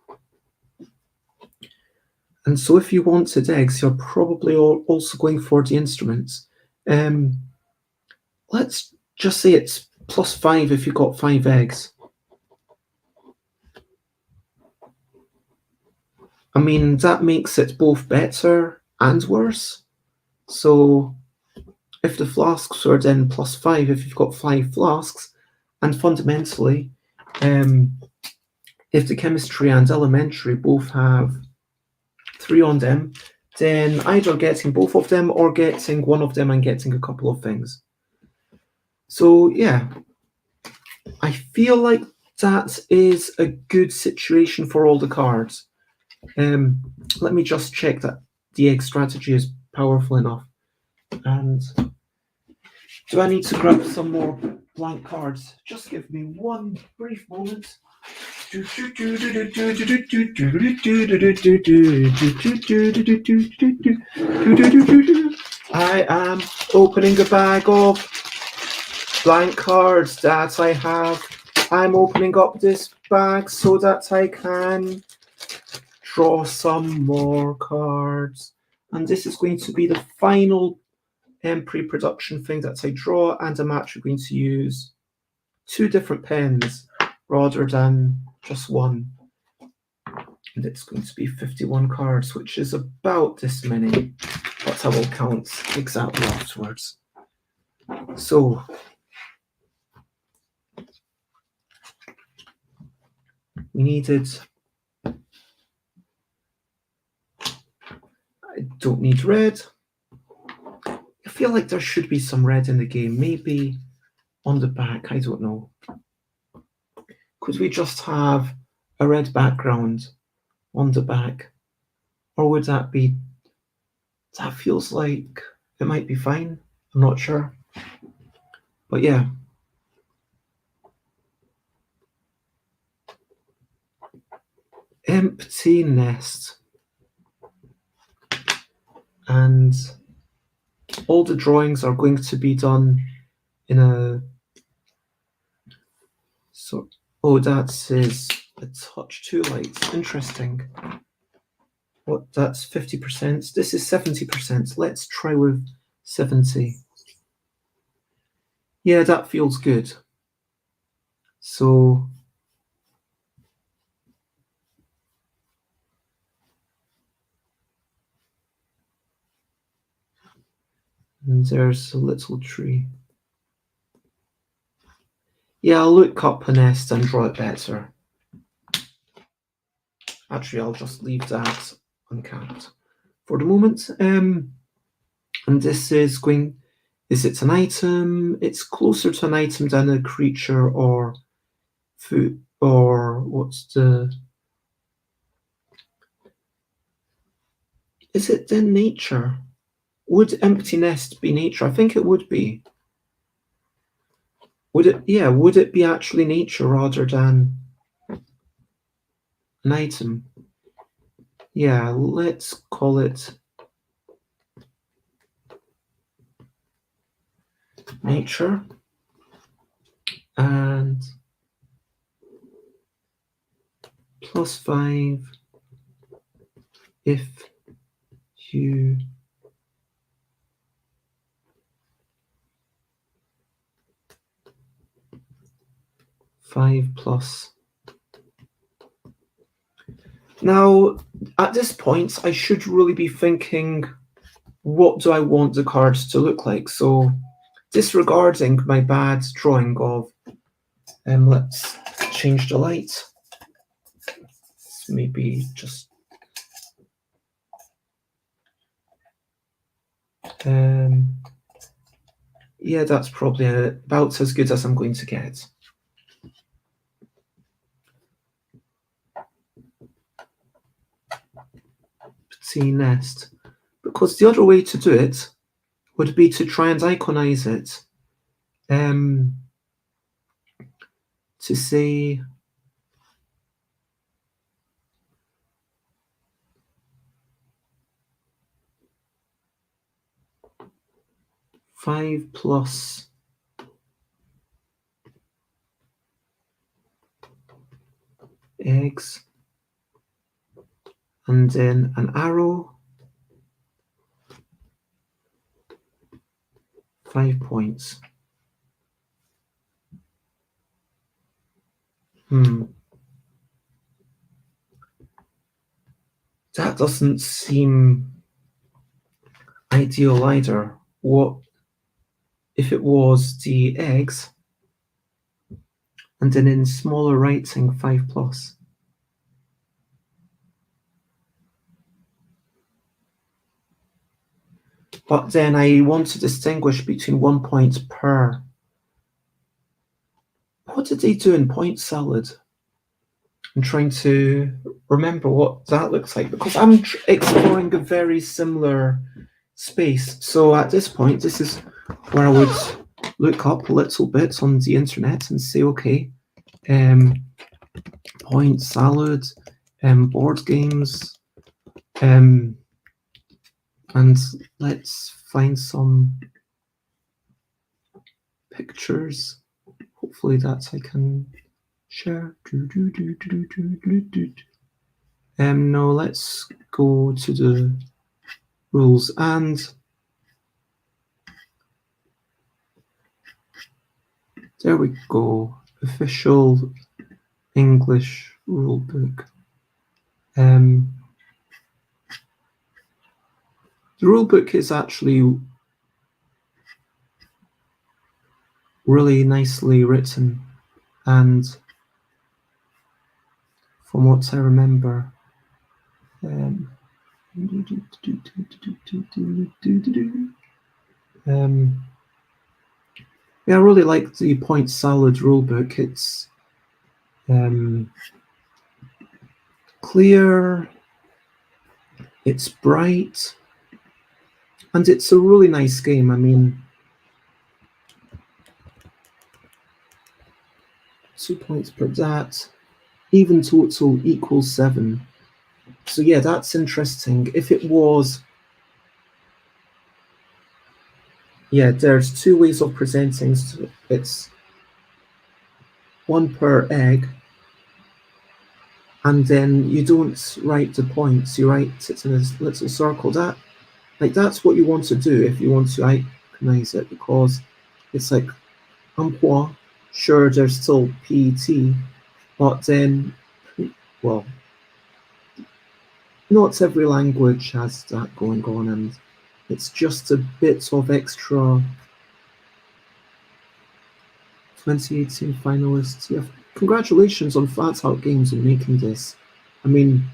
And so if you wanted eggs, you're probably also going for the instruments. Let's just say it's +5 if you got 5 eggs. I mean, that makes it both better and worse. So if the flasks were then +5, if you've got 5 flasks, and fundamentally, if the chemistry and elementary both have 3 on them, then either getting both of them or getting one of them and getting a couple of things. So yeah, I feel like that is a good situation for all the cards. Let me just check that the egg strategy is powerful enough. And do I need to grab some more blank cards? Just give me one brief moment. I am opening a bag of blank cards that I have. I'm opening up this bag so that I can draw some more cards. And this is going to be the final pre-production thing that I draw, and I'm actually going to use 2 different pens rather than just one. And it's going to be 51 cards, which is about this many, but I will count exactly afterwards. So we needed, I don't need red. I feel like there should be some red in the game, maybe on the back, I don't know. Could we just have a red background on the back? Or would that be, that feels like it might be fine. I'm not sure. But yeah. Empty nest. And all the drawings are going to be done in a, so, oh, that is a touch too light. Interesting. What, that's 50%. This is 70%. Let's try with 70. Yeah, that feels good. So and there's a little tree. Yeah, I'll look up a nest and draw it better. Actually, I'll just leave that uncapped for the moment. And this is going, is it an item? It's closer to an item than a creature or food, or what's the, is it then nature? Would empty nest be nature? I think it would be. Would it, yeah, would it be actually nature rather than an item? Yeah, let's call it nature. And plus 5 if you five plus. Now, at this point, I should really be thinking, what do I want the cards to look like? So, disregarding my bad drawing of, let's change the light. Maybe just yeah, that's probably about as good as I'm going to get. See nest, because the other way to do it would be to try and iconize it, to say five plus eggs, and then an arrow, 5 points. That doesn't seem ideal either. What if it was the eggs, and then in smaller writing 5 plus? But then I want to distinguish between 1 point per. What did they do in point salad? I'm trying to remember what that looks like, because I'm exploring a very similar space. So at this point, this is where I would look up a little bit on the internet and say, okay, point salad, board games, and let's find some pictures. Hopefully that I can share. No, let's go to the rules, and there we go. Official English rulebook. The rulebook is actually really nicely written, and from what I remember, yeah, I really like the point salad rulebook. It's clear, it's bright, and it's a really nice game. I mean, 2 points per that, even total equals 7. So yeah, that's interesting. If it was, yeah, there's 2 ways of presenting. It's 1 per egg, and then you don't write the points, you write it in a little circle. That's what you want to do if you want to iconize it, because it's like emploi. Sure, there's still PET, but then, well, not every language has that going on, and it's just a bit of extra. 2018 finalists. Yeah, congratulations on Flat Out Games on making this. I mean,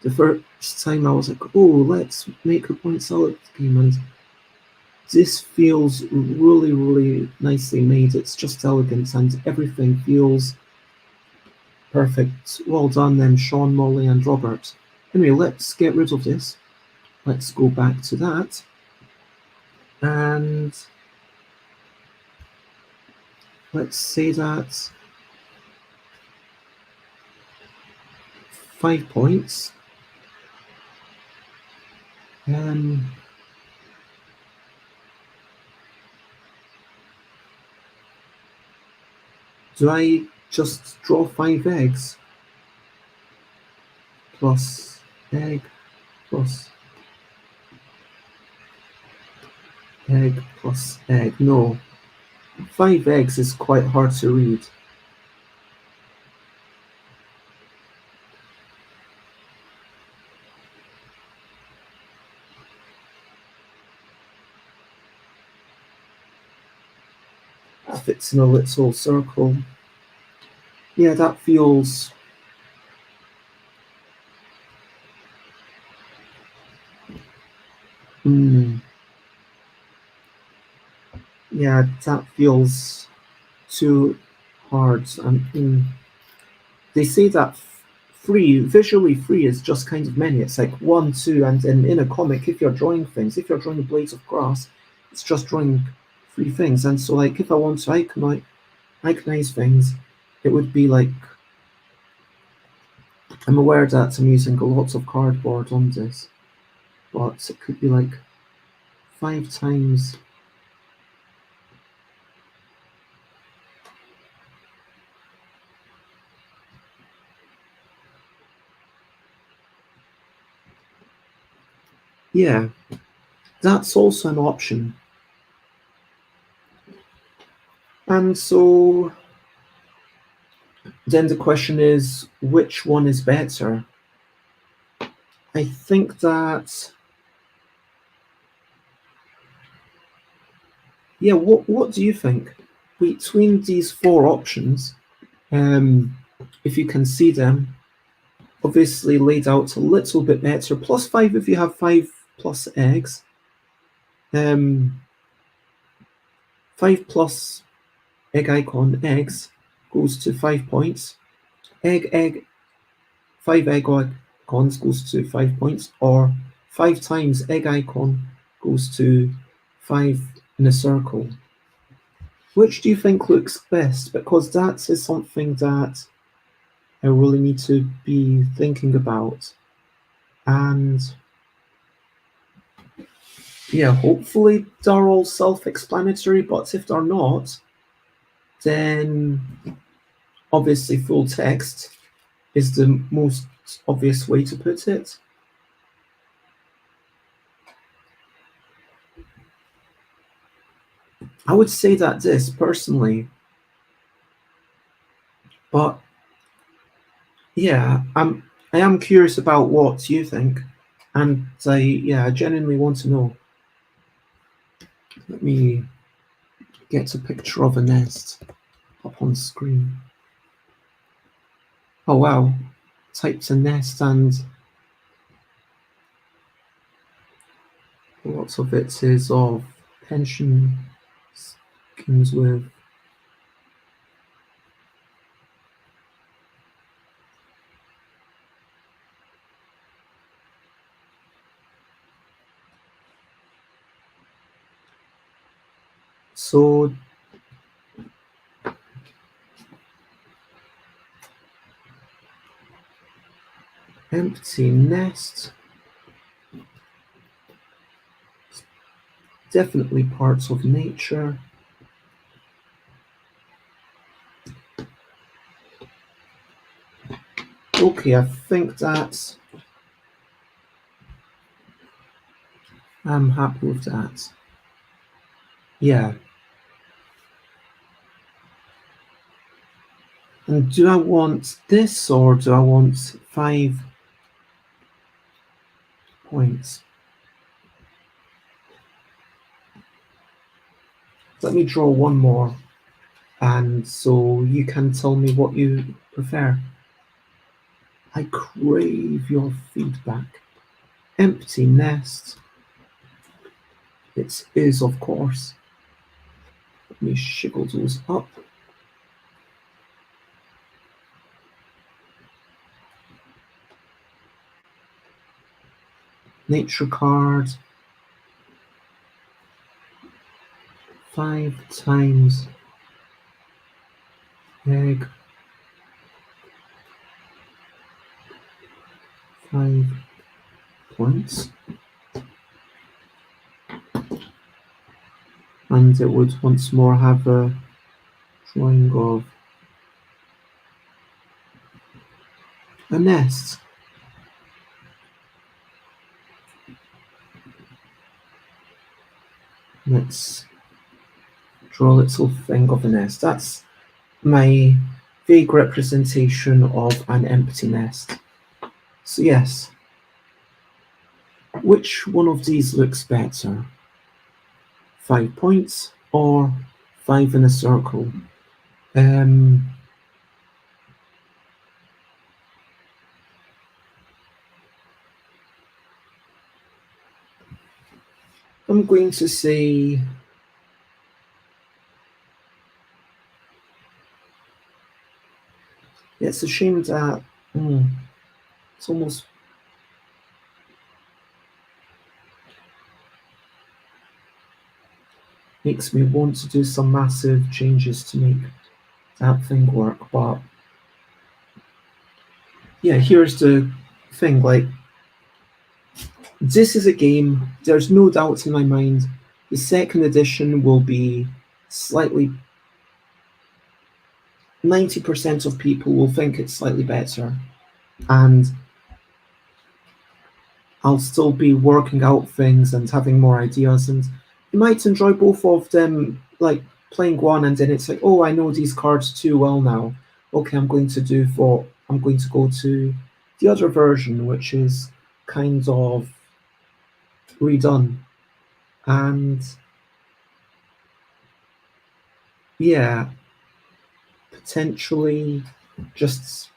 the first time I was like, oh, let's make a point salad game, and this feels really, really nicely made. It's just elegant, and everything feels perfect. Well done then, Sean, Molly, and Robert. Anyway, let's get rid of this. Let's go back to that. And let's say that 5 points. Do I just draw 5 eggs? plus egg plus egg plus egg. No, 5 eggs is quite hard to read. Fits in a little circle. Yeah, that feels... Yeah, that feels too hard. They say that visually free is just kind of many. It's like 1, 2, and in a comic, if you're drawing things, if you're drawing blades of grass, it's just drawing 3 things. And so, like, if I want to iconize things, it would be like... I'm aware that I'm using a lot of cardboard on this, but it could be like 5 times... Yeah, that's also an option. And so then the question is, which one is better? I think that... Yeah, what do you think? Between these 4 options, if you can see them, obviously laid out a little bit better. Plus 5 if you have 5 plus eggs. 5 plus egg icon eggs goes to 5 points. 5 egg icons goes to 5 points, or 5 times egg icon goes to 5 in a circle. Which do you think looks best? Because that is something that I really need to be thinking about. And yeah, hopefully they're all self-explanatory, but if they're not, then obviously full text is the most obvious way to put it. I would say that this personally, but yeah, I am curious about what you think, and I genuinely want to know. Let me get a picture of a nest up on screen. Oh wow, typed a nest, and lots of it is of pension schemes with... So empty nest, definitely parts of nature. Okay, I think that I'm happy with that. Yeah. And do I want this, or do I want 5 points? Let me draw one more, and so you can tell me what you prefer. I crave your feedback. Empty nest. It is, of course. Let me shiggle those up. Nature card. 5 times egg. 5 points. And it would once more have a drawing of a nest. Let's draw a little thing of a nest. That's my vague representation of an empty nest. So yes, which one of these looks better? 5 points or 5 in a circle? I'm going to say it's a shame that it's almost makes me want to do some massive changes to make that thing work. But yeah, here's the thing, like, this is a game, there's no doubt in my mind, the second edition will be slightly 90% of people will think it's slightly better, and I'll still be working out things and having more ideas, and you might enjoy both of them, like playing one and then it's like, oh, I know these cards too well now. Okay, I'm going to go to the other version, which is kind of redone. And yeah, potentially just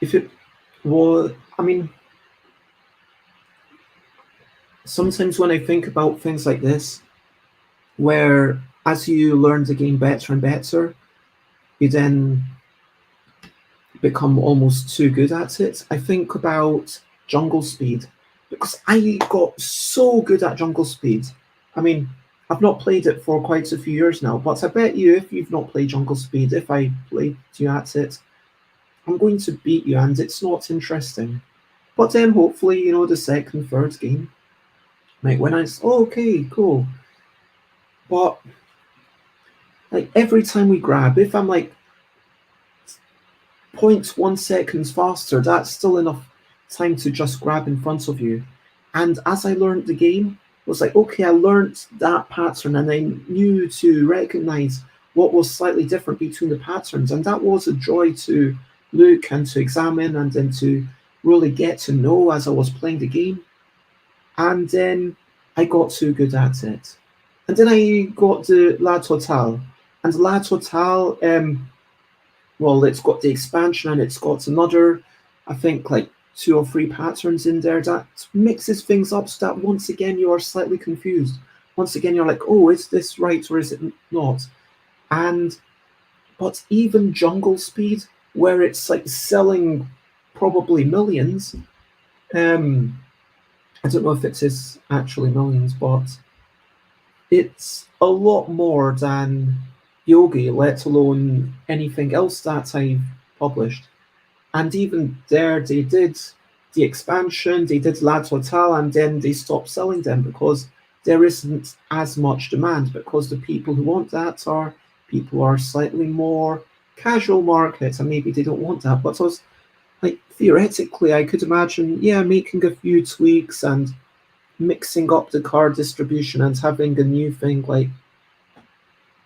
if it was, I mean, sometimes when I think about things like this, where as you learn the game better and better, you then become almost too good at it. I think about Jungle Speed because I got so good at Jungle Speed. I mean, I've not played it for quite a few years now, but I bet you if you've not played Jungle Speed, if I played you at it, I'm going to beat you and it's not interesting. But then hopefully, the second, third game might win. Okay, cool. But like every time we grab, if I'm like 0.1 seconds faster, that's still enough time to just grab in front of you. And as I learned the game, it was like, okay, I learned that pattern and I knew to recognize what was slightly different between the patterns. And that was a joy to look and to examine and then to really get to know as I was playing the game. And then I got too good at it. And then I got the La Totale. And La Totale, well, it's got the expansion and it's got another, I think, like 2 or 3 patterns in there that mixes things up so that once again you are slightly confused. Once again, you're like, oh, is this right or is it not? But even Jungle Speed, where it's like selling probably millions, I don't know if it is actually millions, but it's a lot more than Yogi, let alone anything else that I've published. And even there, they did the expansion, they did La Total, and then they stopped selling them because there isn't as much demand. Because the people who want that are people who are slightly more casual markets, and maybe they don't want that. But I was like, theoretically, I could imagine, yeah, making a few tweaks and mixing up the card distribution and having a new thing like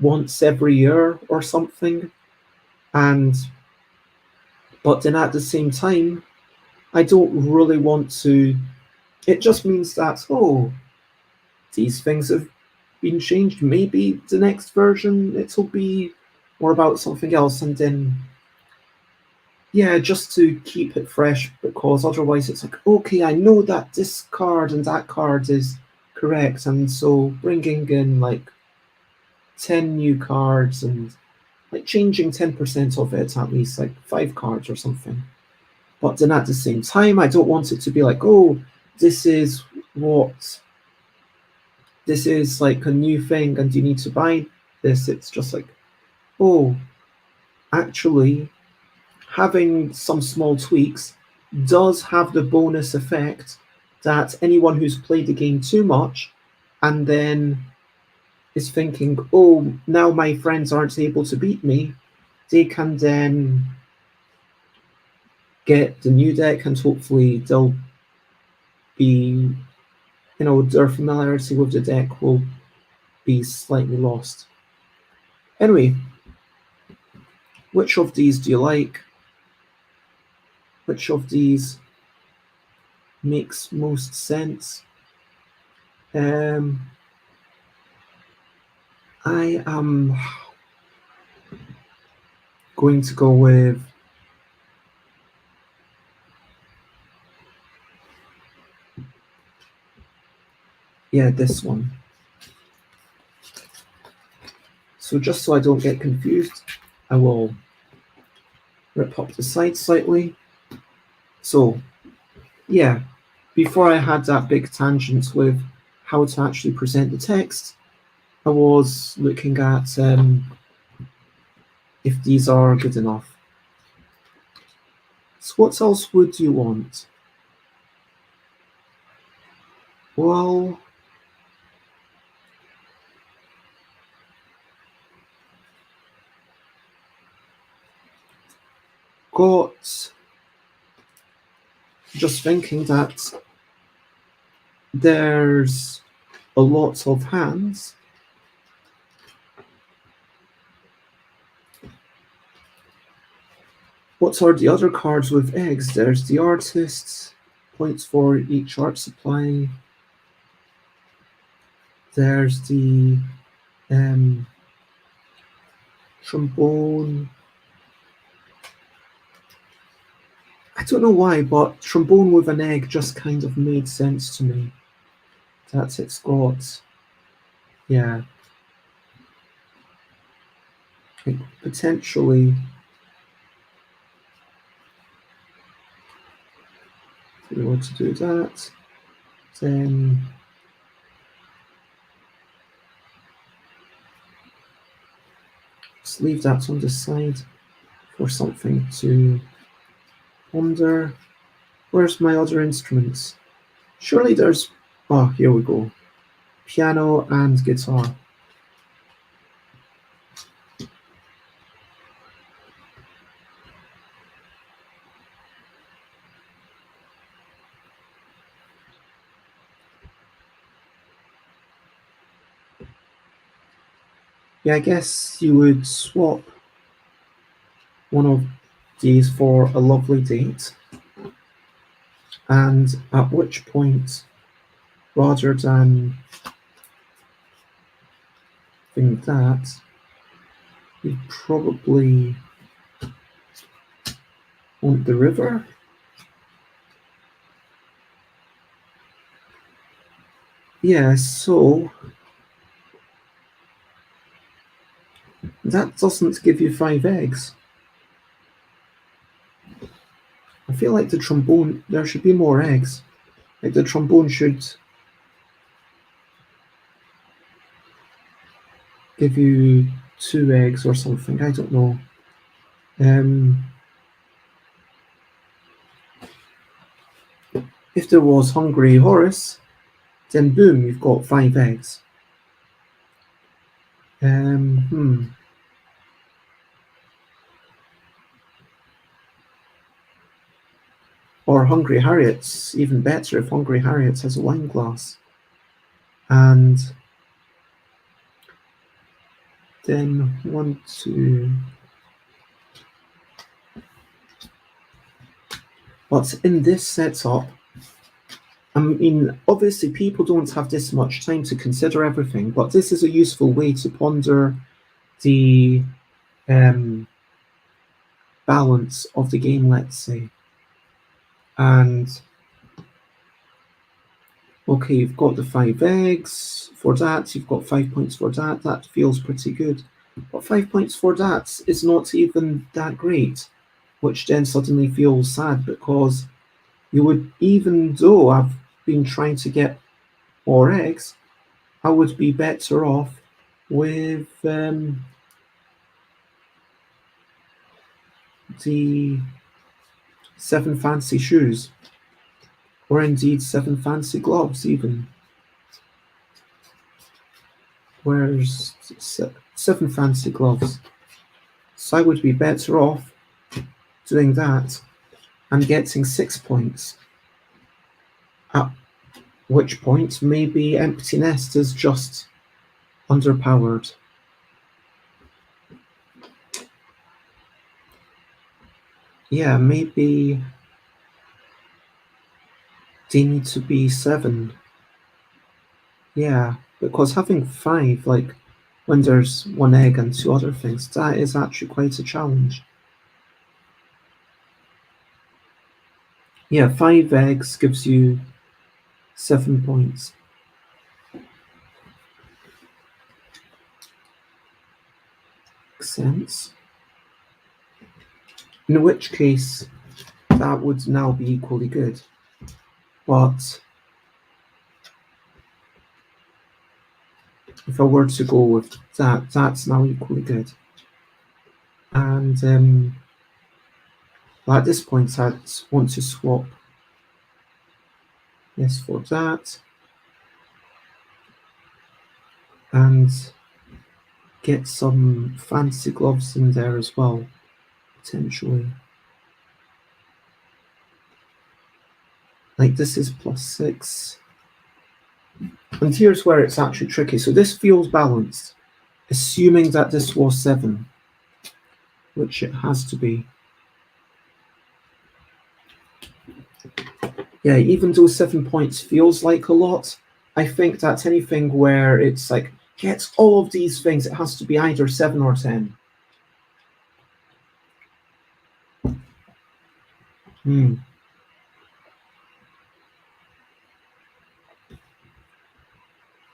once every year or something. But then at the same time, I don't really want to. It just means that, oh, these things have been changed. Maybe the next version it'll be more about something else, and then yeah, just to keep it fresh, because otherwise it's like, okay, I know that this card and that card is correct, and so bringing in like 10 new cards and like changing 10% of it, at least like 5 cards or something. But then at the same time, I don't want it to be like, oh, this is like a new thing and you need to buy this. It's just like, oh, actually, having some small tweaks does have the bonus effect that anyone who's played the game too much and then is thinking, oh, now my friends aren't able to beat me, they can then get the new deck and hopefully they'll be their familiarity with the deck will be slightly lost. Anyway, which of these do you like? Which of these makes most sense? I am going to go with this one. So just so I don't get confused, I will rip up the side slightly. So yeah, before I had that big tangent with how to actually present the text, I was looking at if these are good enough. So what else would you want? Well, just thinking that there's a lot of hands. What are the other cards with eggs? There's the artists, points for each art supply. There's the trombone. I don't know why, but trombone with an egg just kind of made sense to me. That it's got, yeah, like potentially. If we want to do that, then just leave that on the side for something to ponder. Where's my other instruments? Surely there's, oh, here we go. Piano and guitar. Yeah, I guess you would swap one of these for a lovely date, and at which point, rather than think that, you'd probably want the river. Yeah, so that doesn't give you 5 eggs. I feel like the trombone, there should be more eggs. Like the trombone should give you 2 eggs or something, I don't know. If there was Hungry Horace, then boom, you've got 5 eggs. Or Hungry Harriet's even better if Hungry Harriet has a wine glass. And then 1, 2. But in this setup, I mean, obviously people don't have this much time to consider everything, but this is a useful way to ponder the balance of the game, let's say. And okay, you've got the 5 eggs for that, you've got 5 points for that, that feels pretty good. But 5 points for that is not even that great, which then suddenly feels sad because you would, even though I've been trying to get more eggs, I would be better off with the 7 fancy shoes, or indeed 7 fancy gloves even. Where's 7 fancy gloves? So I would be better off doing that and getting 6 points. which point maybe empty nest is just underpowered. Yeah, maybe they need to be 7. Yeah, because having 5, like when there's 1 egg and 2 other things, that is actually quite a challenge. Yeah, 5 eggs gives you 7 points. Makes sense. In which case, that would now be equally good. But if I were to go with that, that's now equally good. And at this point, I'd want to swap this for that and get some fancy gloves in there as well, potentially. Like this is +6. And here's where it's actually tricky. So this feels balanced, assuming that this was 7, which it has to be. Yeah, even though 7 points feels like a lot, I think that anything where it's like, gets all of these things, it has to be either 7 or 10. And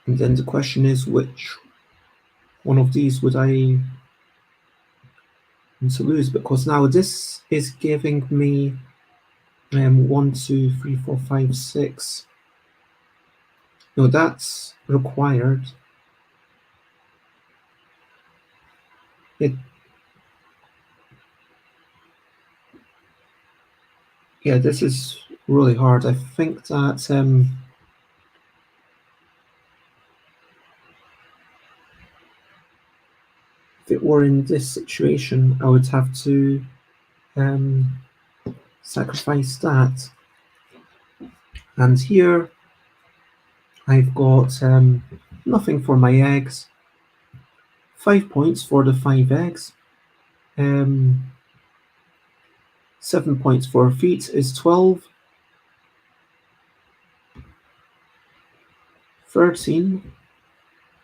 then the question is, which one of these would I want to lose? Because now this is giving me 1, 2, 3, 4, 5, 6. No, that's required. Yeah, this is really hard. I think that if it were in this situation, I would have to sacrifice that. And here I've got nothing for my eggs. 5 points for the 5 eggs. 7 points for feet is 12. 13.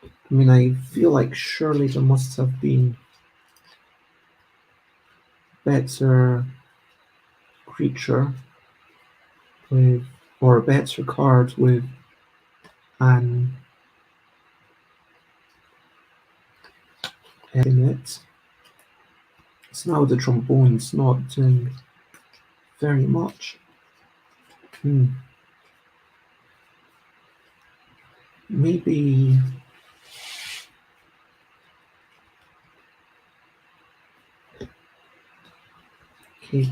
I mean, I feel like surely there must have been better creature with, or a better card with an egg in it. So now the trombone's not doing very much. Maybe cake.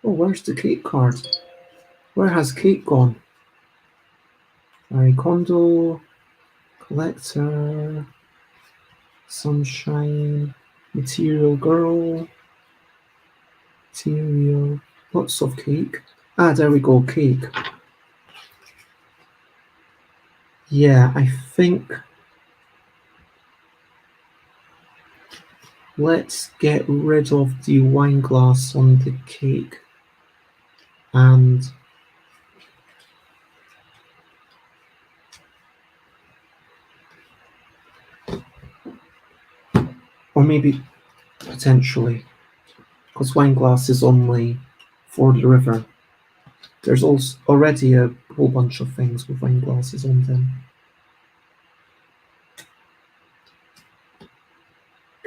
Oh, where's the cake card? Where has cake gone? Marie Kondo, collector, sunshine, material girl, material, lots of cake. Ah, there we go, cake. Yeah, I think let's get rid of the wine glass on the cake and or maybe potentially, because wine glass is only for the river. There's also already a whole bunch of things with wine glasses on them.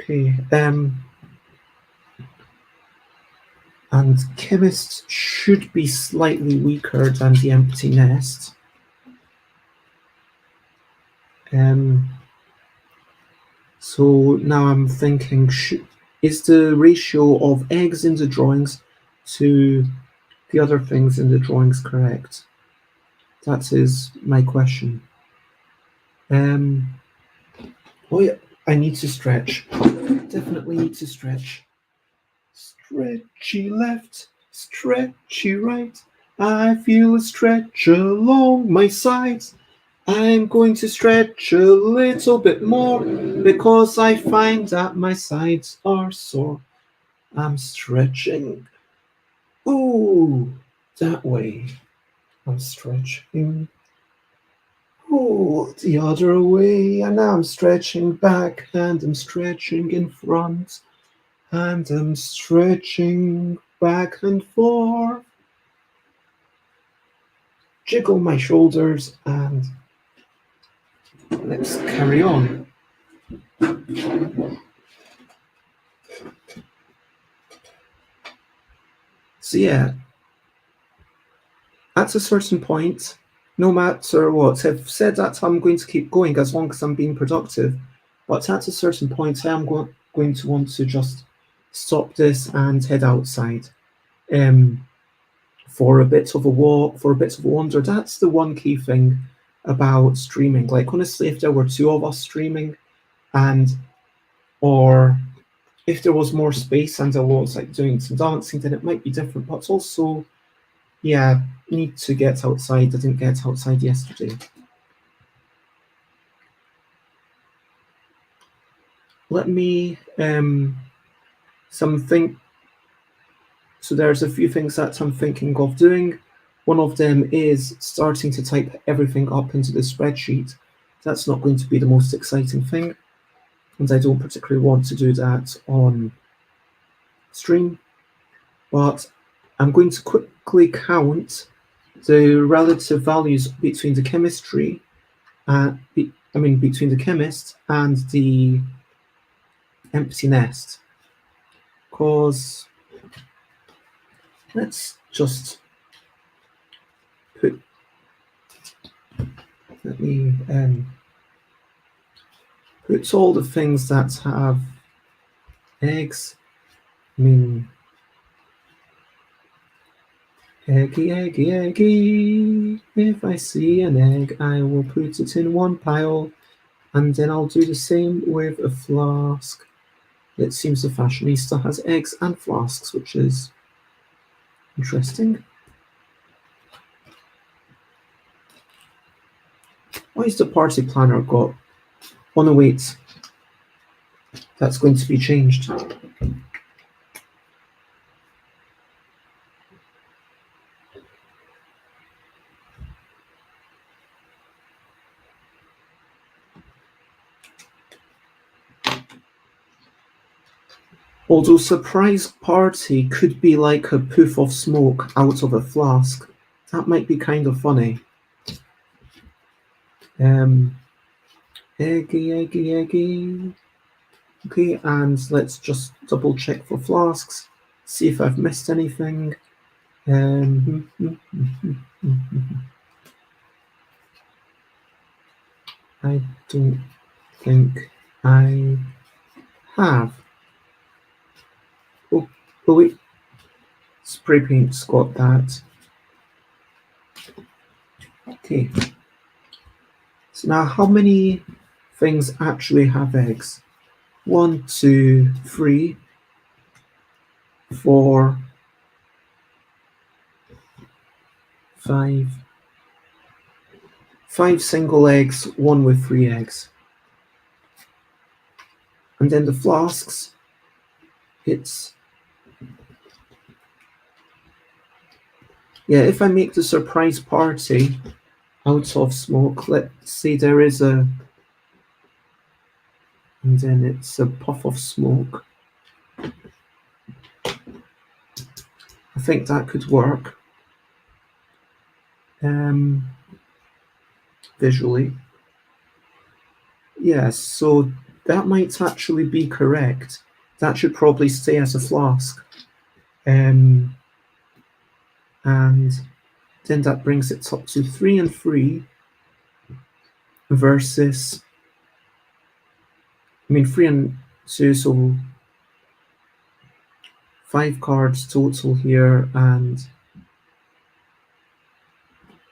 Okay, and chemists should be slightly weaker than the empty nest. So now I'm thinking, is the ratio of eggs in the drawings to the other things in the drawings correct? That is my question. Oh yeah, I need to stretch. Definitely need to stretch. Stretchy left, stretchy right. I feel a stretch along my sides. I'm going to stretch a little bit more because I find that my sides are sore. I'm stretching. Ooh, that way. I'm stretching. Ooh, the other way. And now I'm stretching back and I'm stretching in front. And I'm stretching back and forth. Jiggle my shoulders and let's carry on. So yeah, at a certain point, no matter what, I've said that I'm going to keep going as long as I'm being productive. But at a certain point, I am going to want to just stop this and head outside for a bit of a walk, for a bit of a wander. That's the one key thing about streaming. Like, honestly, if there were two of us streaming, and or if there was more space and I was like doing some dancing, then it might be different. But also, yeah, need to get outside. I didn't get outside yesterday. Let me something. So there's a few things that I'm thinking of doing. One of them is starting to type everything up into the spreadsheet. That's not going to be the most exciting thing, and I don't particularly want to do that on stream. But I'm going to quickly count the relative values between the chemistry, between the chemist and the empty nest. Because let's just let me put all the things that have eggs. Eggy, eggy, eggy. If I see an egg, I will put it in one pile, and then I'll do the same with a flask. It seems the fashionista has eggs and flasks, which is interesting. Why is the party planner got... Oh no, wait. That's going to be changed. Although surprise party could be like a poof of smoke out of a flask. That might be kind of funny. Eggy, eggy, eggy. Okay, and let's just double check for flasks, see if I've missed anything. I don't think I have. Oh wait, spray paint's got that. Okay. So now how many things actually have eggs? 1, 2, 3, 4, 5. 5 single eggs, 1 with 3 eggs. And then the flasks, it's... Yeah, if I make the surprise party out of smoke, let's say there is a... And then it's a puff of smoke. I think that could work. Visually. Yes, so that might actually be correct. That should probably stay as a flask. And then that brings it up to 3 and 3 versus... 3 and 2, so 5 cards total here and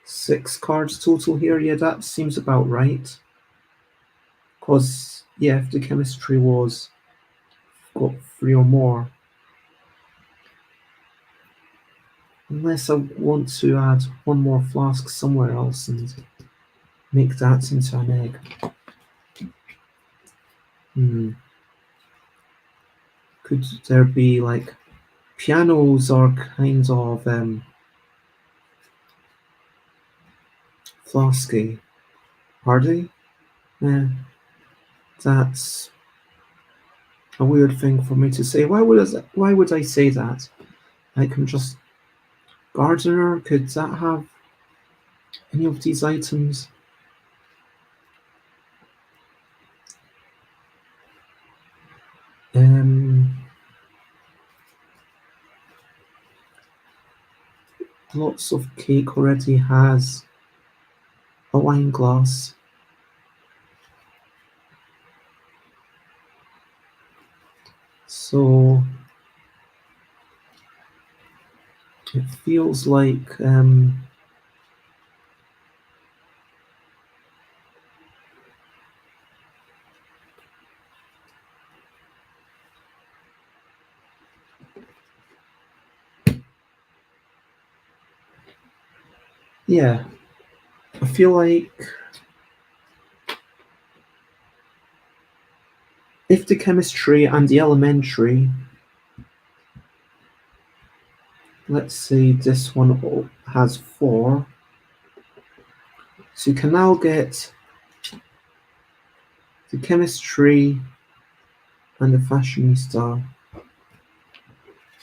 6 cards total here. Yeah, that seems about right. Because, yeah, if the chemistry was got 3 or more. Unless I want to add one more flask somewhere else and make that into an egg. Could there be like pianos are kind of flasky? Are they? Yeah, that's a weird thing for me to say. Why would I say that? Like I'm just gardener. Could that have any of these items? Lots of cake already has a wine glass. So it feels like yeah, I feel like if the chemistry and the elementary, let's say this one has 4, so you can now get the chemistry and the fashionista.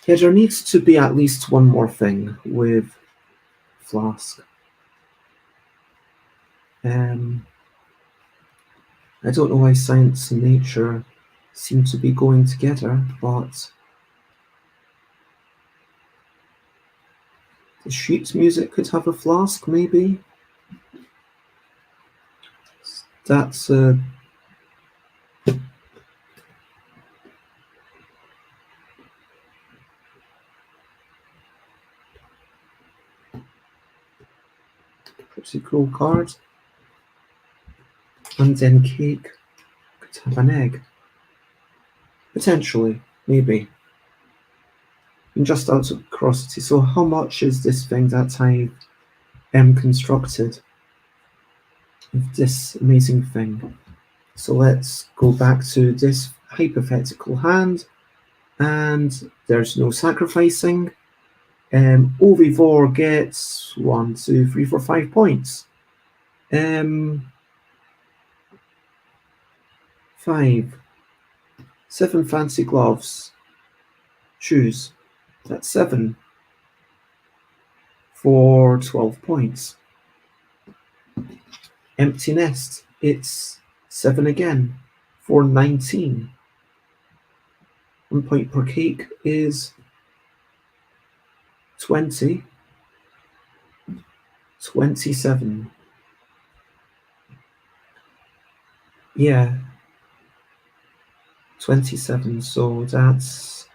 Yeah, there needs to be at least one more thing with flask. I don't know why science and nature seem to be going together, but the sheet music could have a flask, maybe. That's a pretty cool card. And then cake could have an egg. Potentially, maybe. And just out of curiosity, so how much is this thing that I constructed? Of this amazing thing. So let's go back to this hypothetical hand, and there's no sacrificing. Ovivore gets 1, 2, 3, 4, 5 points. 5. 7 fancy gloves. Shoes. That's 7 for 12 points. Empty nest. It's 7 again for 19. 1 point per cake is 20. 27. Yeah. 27. So that's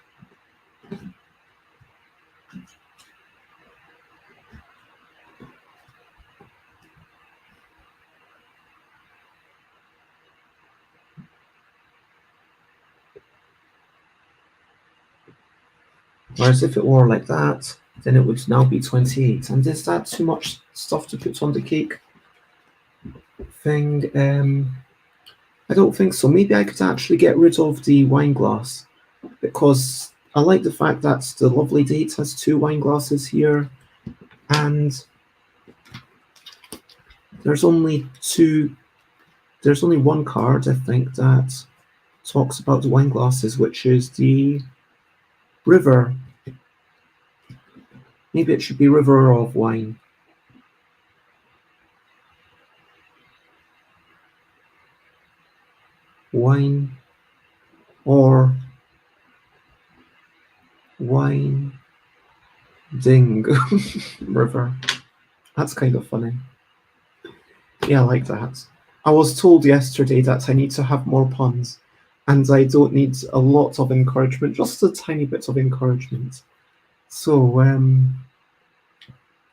whereas if it were like that, then it would now be 28. And is that too much stuff to put on the cake thing? I don't think so. Maybe I could actually get rid of the wine glass, because I like the fact that the lovely date has 2 wine glasses here, and there's only one card, I think, that talks about the wine glasses, which is the river. Maybe it should be river of wine. Wine or wine ding river. That's kind of funny. Yeah, I like that. I was told yesterday that I need to have more puns, and I don't need a lot of encouragement, just a tiny bit of encouragement. So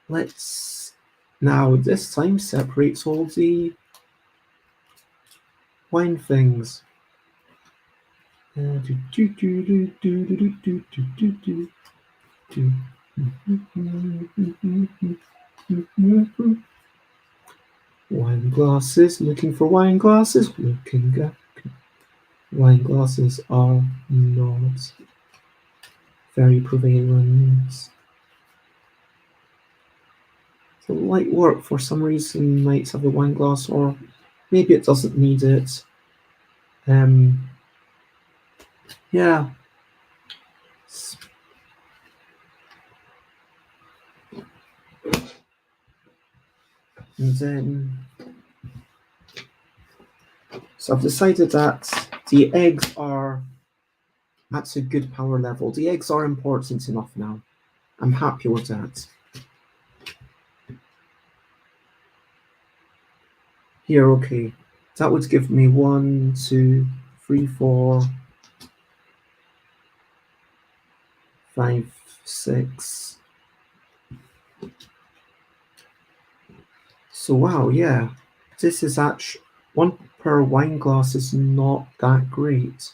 let's now this time separate all the wine things. Wine glasses, looking for wine glasses, looking at wine glasses are not very prevalent. So light work for some reason might have a wine glass, or maybe it doesn't need it. Yeah. And then, so I've decided that the eggs are, that's a good power level. The eggs are important enough now. I'm happy with that. Here, okay. That would give me 1, 2, 3, 4, 5, 6. So wow, yeah. This is actually, 1 per wine glass is not that great.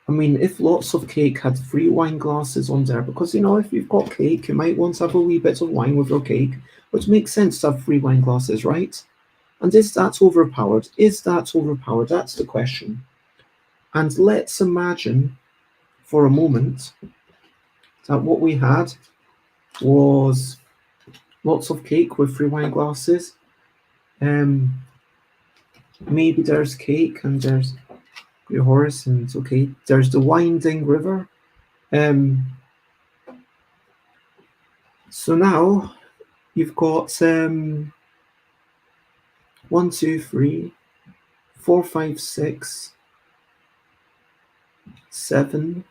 I mean, if lots of cake had 3 wine glasses on there, because, if you've got cake, you might want to have a wee bit of wine with your cake, which makes sense to have 3 wine glasses, right? And is that overpowered? Is that overpowered? That's the question. And let's imagine for a moment that what we had was lots of cake with 3 wine glasses. Maybe there's cake and there's your horse, and okay, there's the winding river. So now you've got 1, 2, 3, 4, 5, 6, 7,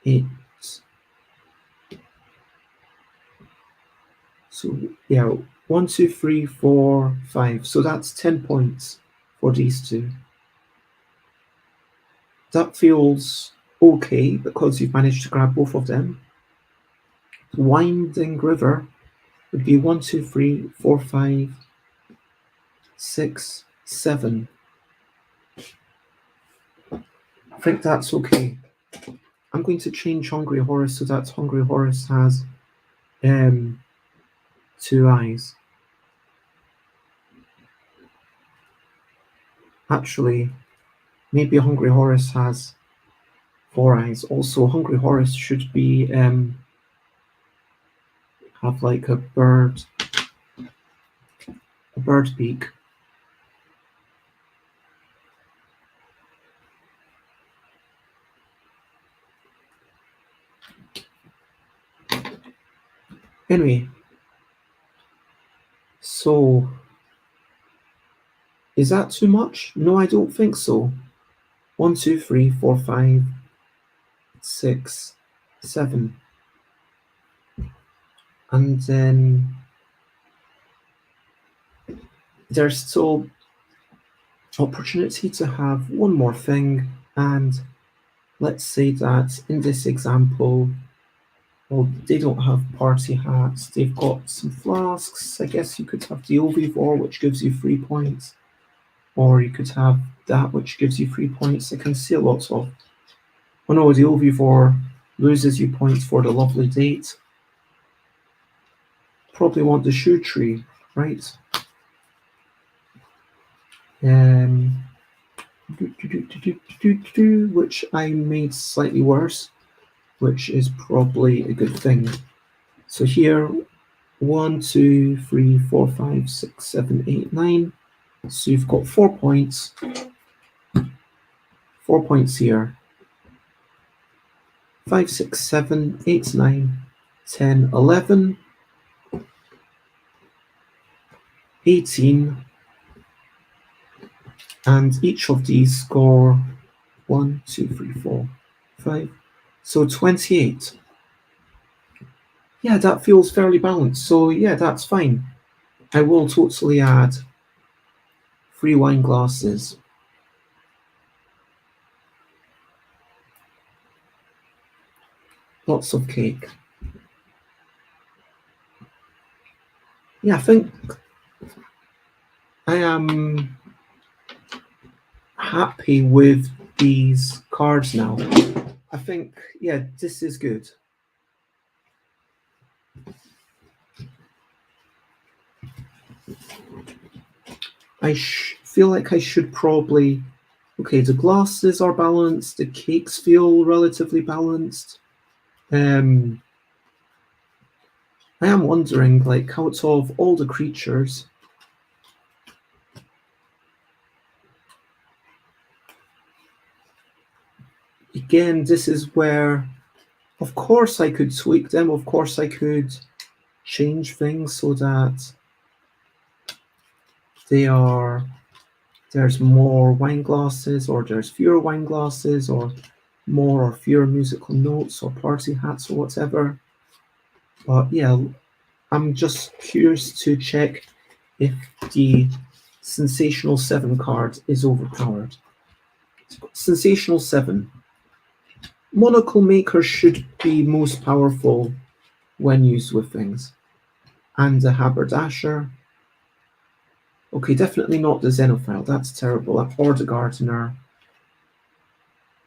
8. So yeah, 1, 2, 3, 4, 5. So that's 10 points for these two. That feels okay because you've managed to grab both of them. The winding river would be 1, 2, 3, 4, 5, 6, 7. I think that's okay. I'm going to change Hungry Horse so that Hungry Horse has 2 eyes. Actually, maybe Hungry Horse has 4 eyes. Also, Hungry Horse should be have like a bird beak. Anyway, so is that too much? No, I don't think so. 1, 2, 3, 4, 5, 6, 7. And then there's still opportunity to have one more thing, and let's say that in this example, well, they don't have party hats, they've got some flasks. I guess you could have the Ovivore, which gives you 3 points, or you could have that, which gives you 3 points. I can see a lot of, oh no, the Ovivore loses you points for the lovely date. Probably want the shoe tree, right? Which I made slightly worse, which is probably a good thing. So here, 1, 2, 3, 4, 5, 6, 7, 8, 9. So you've got 4 points. 4 points here. 5, 6, 7, 8, 9, 10, 11, 18. And each of these score 1, 2, 3, 4, 5. So 28. Yeah, that feels fairly balanced. So yeah, that's fine. I will totally add 3 wine glasses. Lots of cake. Yeah, I think I am happy with these cards now. I think, yeah, this is good. I feel like I should probably... Okay, the glasses are balanced, the cakes feel relatively balanced. I am wondering, like, out of all the creatures, again, this is where, of course, I could tweak them. Of course, I could change things so that there's more wine glasses, or there's fewer wine glasses, or more or fewer musical notes, or party hats, or whatever. But yeah, I'm just curious to check if the Sensational 7 card is overpowered. Sensational 7. Monocle Maker should be most powerful when used with things. And the Haberdasher. Okay, definitely not the Xenophile. That's terrible. Or the Gardener.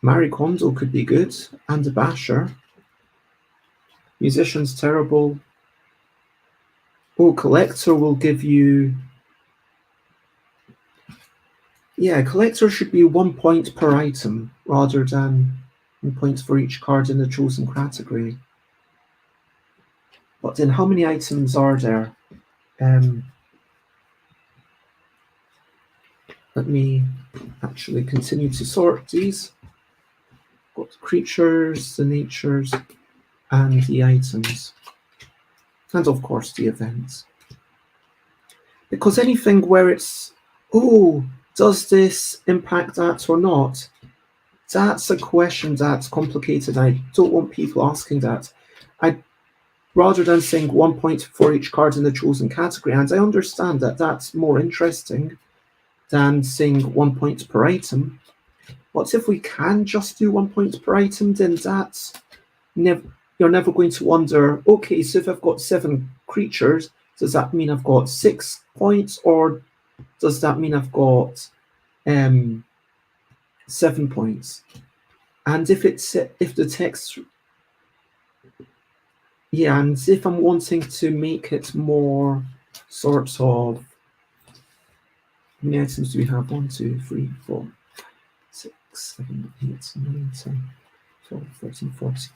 Marie Kondo could be good. And the Basher. Musician's terrible. Oh, Collector will give you... Yeah, Collector should be 1 point per item, rather than 1 point for each card in the chosen category. But then how many items are there? Let me actually continue to sort these. Got the creatures, the natures, and the items. And of course the events. Because anything where it's, oh, does this impact that or not? That's a question that's complicated. I don't want people asking that. Rather than saying 1 point for each card in the chosen category, and I understand that that's more interesting than saying 1 point per item. But if we can just do 1 point per item, then that's you're never going to wonder, okay, so if I've got 7 creatures, does that mean I've got 6 points, or does that mean I've got 7 points? And if the text... Yeah, and if I'm wanting to make it more sort of... How many items do we have? 1, 2, 3, 4, 6, 7, 8, 9, 10, 12, 13, 14.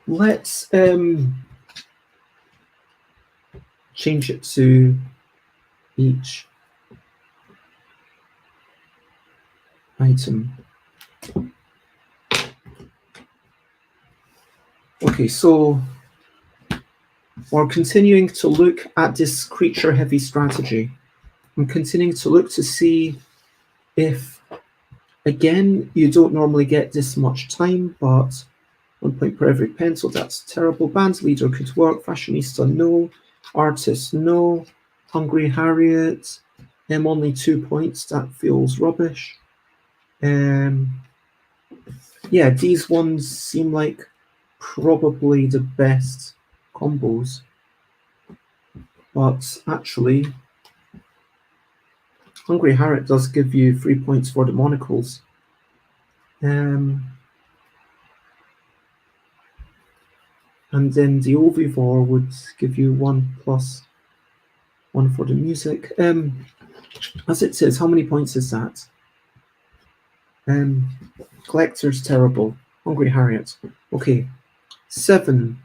Let's change it to each item. Okay, so we're continuing to look at this creature-heavy strategy. I'm continuing to look to see if, again, you don't normally get this much time, but 1 point per every pencil, that's terrible. Band leader could work. Fashionista, no. Artist, no. Hungry Harriet, only 2 points. That feels rubbish. Yeah, these ones seem like probably the best combos. But actually, Hungry Harriet does give you 3 points for the monocles. And then the Ovivore would give you 1 plus 1 for the music. As it says, how many points is that? Collector's terrible. Hungry Harriet. Okay. 7,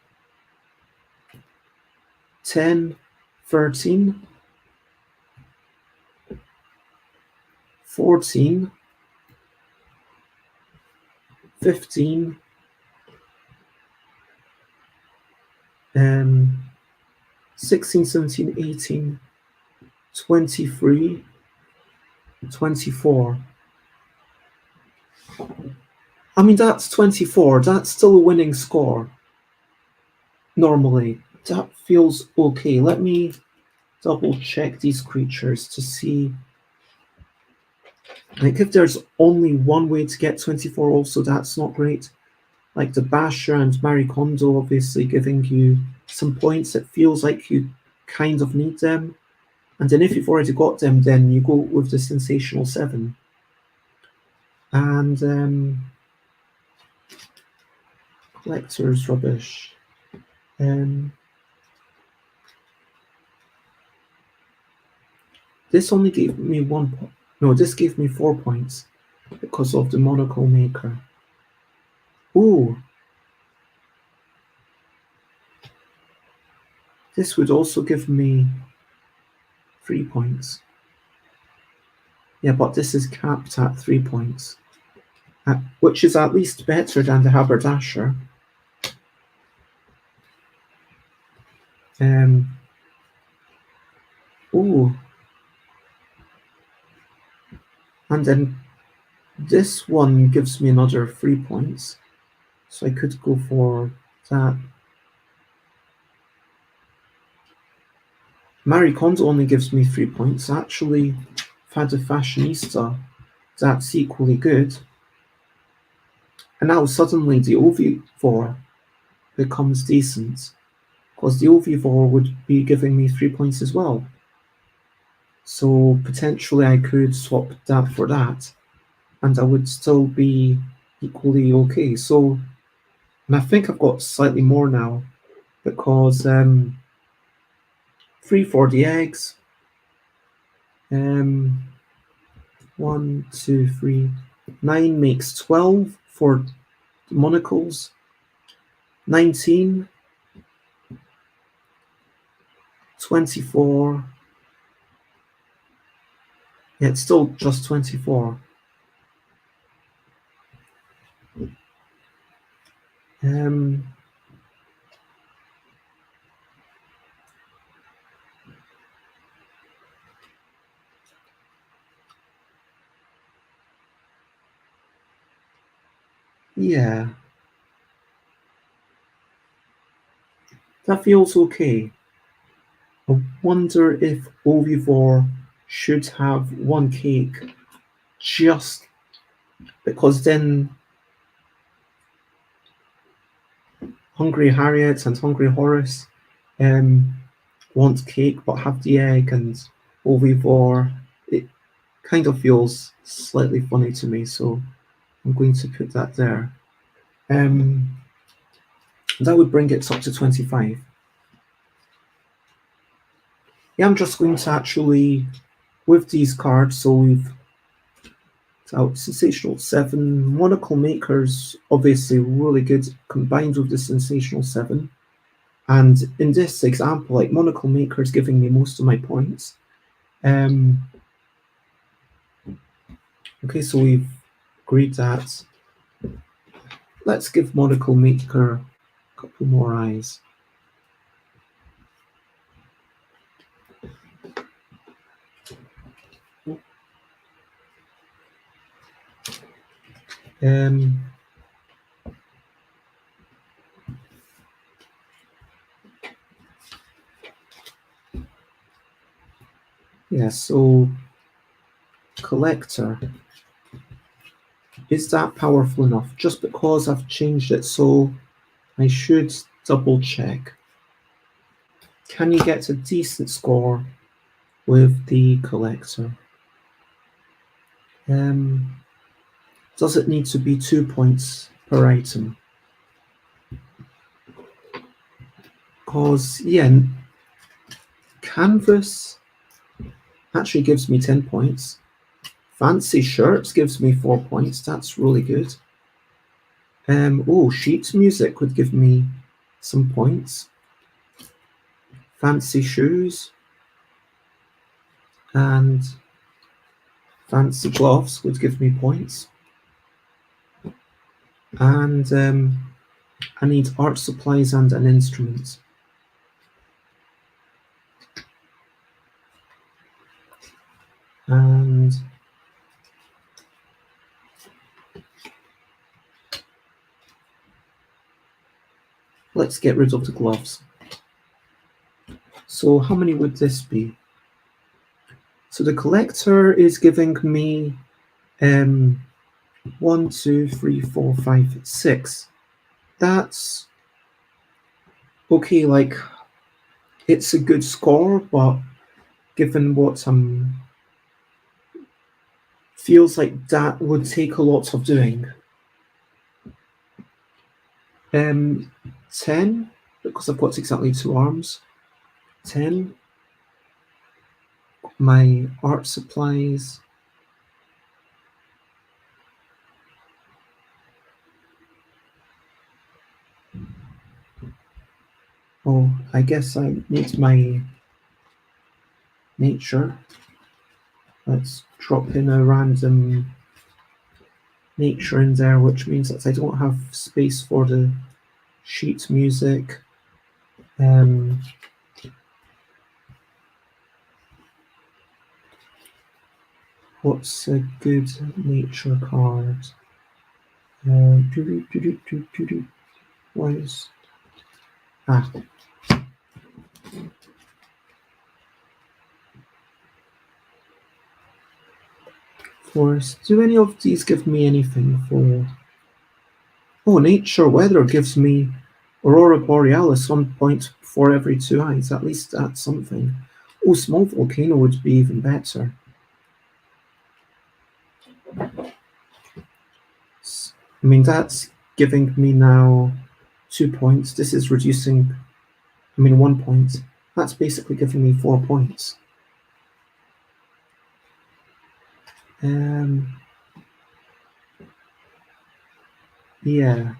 10, 13, 14, 15, 16, 17, 18, 23, 24. I mean, that's 24. That's still a winning score. Normally. That feels okay. Let me double check these creatures to see. Like, if there's only one way to get 24 also, that's not great. Like the Basher and Marie Kondo obviously giving you some points. It feels like you kind of need them. And then if you've already got them, then you go with the Sensational 7. And Collector's rubbish. This only gave me 1 point. No, this gave me 4 points because of the monocle maker. Ooh. This would also give me 3 points. Yeah, but this is capped at 3 points, which is at least better than the haberdasher. Ooh. And then this one gives me another 3 points, so I could go for that. Marie Kondo only gives me 3 points. Actually, Fada Fashionista, that's equally good. And now suddenly the Ovivore becomes decent, because the Ovivore would be giving me 3 points as well. So potentially I could swap that for that, and I would still be equally okay. So, and I think I've got slightly more now, because 3 for the eggs. 1, 2, 3, 9 makes 12 for the monocles. 19, 24. Yeah, it's still just 24. Yeah. That feels okay. I wonder if Ovivore should have 1 cake, just because then Hungry Harriet and Hungry Horace want cake but have the egg, and Ovivore, it kind of feels slightly funny to me, so I'm going to put that there. That would bring it up to 25. Yeah, I'm just going to actually, with these cards, so we've out Sensational 7, Monocle Makers, obviously really good combined with the Sensational 7. And in this example, like Monocle Makers giving me most of my points. Okay, so we've agreed that. Let's give Monocle Maker a couple more eyes. Yeah, so Collector, is that powerful enough? Just because I've changed it, so I should double check. Can you get a decent score with the Collector? Does it need to be 2 points per item? Because, yeah, Canvas actually gives me 10 points. Fancy Shirts gives me 4 points. That's really good. Sheet Music would give me some points. Fancy Shoes and Fancy Gloves would give me points. And I need art supplies and an instrument. And let's get rid of the gloves. So how many would this be? So the Collector is giving me 1, 2, 3, 4, 5, 6. That's okay, like it's a good score, but given what feels like that would take a lot of doing. 10, because I've got exactly 2 arms. 10. My art supplies. Oh, I guess I need my nature. Let's drop in a random nature in there, which means that I don't have space for the sheet music. What's a good nature card? Why is forest? Do any of these give me anything for? Oh, nature weather gives me aurora borealis 1 point for every 2 eyes. At least that's something. Oh, small volcano would be even better. I mean, that's giving me now 2 points. This is reducing, 1 point. That's basically giving me 4 points. Yeah.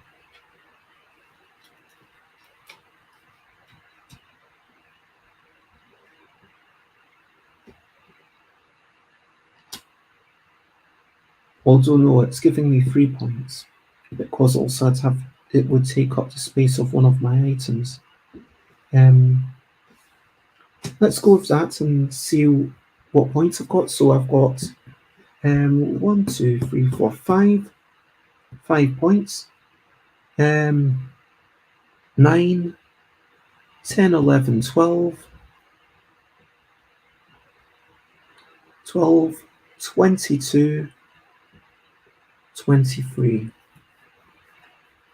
Although no, it's giving me 3 points because also it would take up the space of one of my items. Let's go with that and see what points I've got. So I've got 1, 2, 3, 4, 5 points. 9, 10, 11, 12, 22, 23.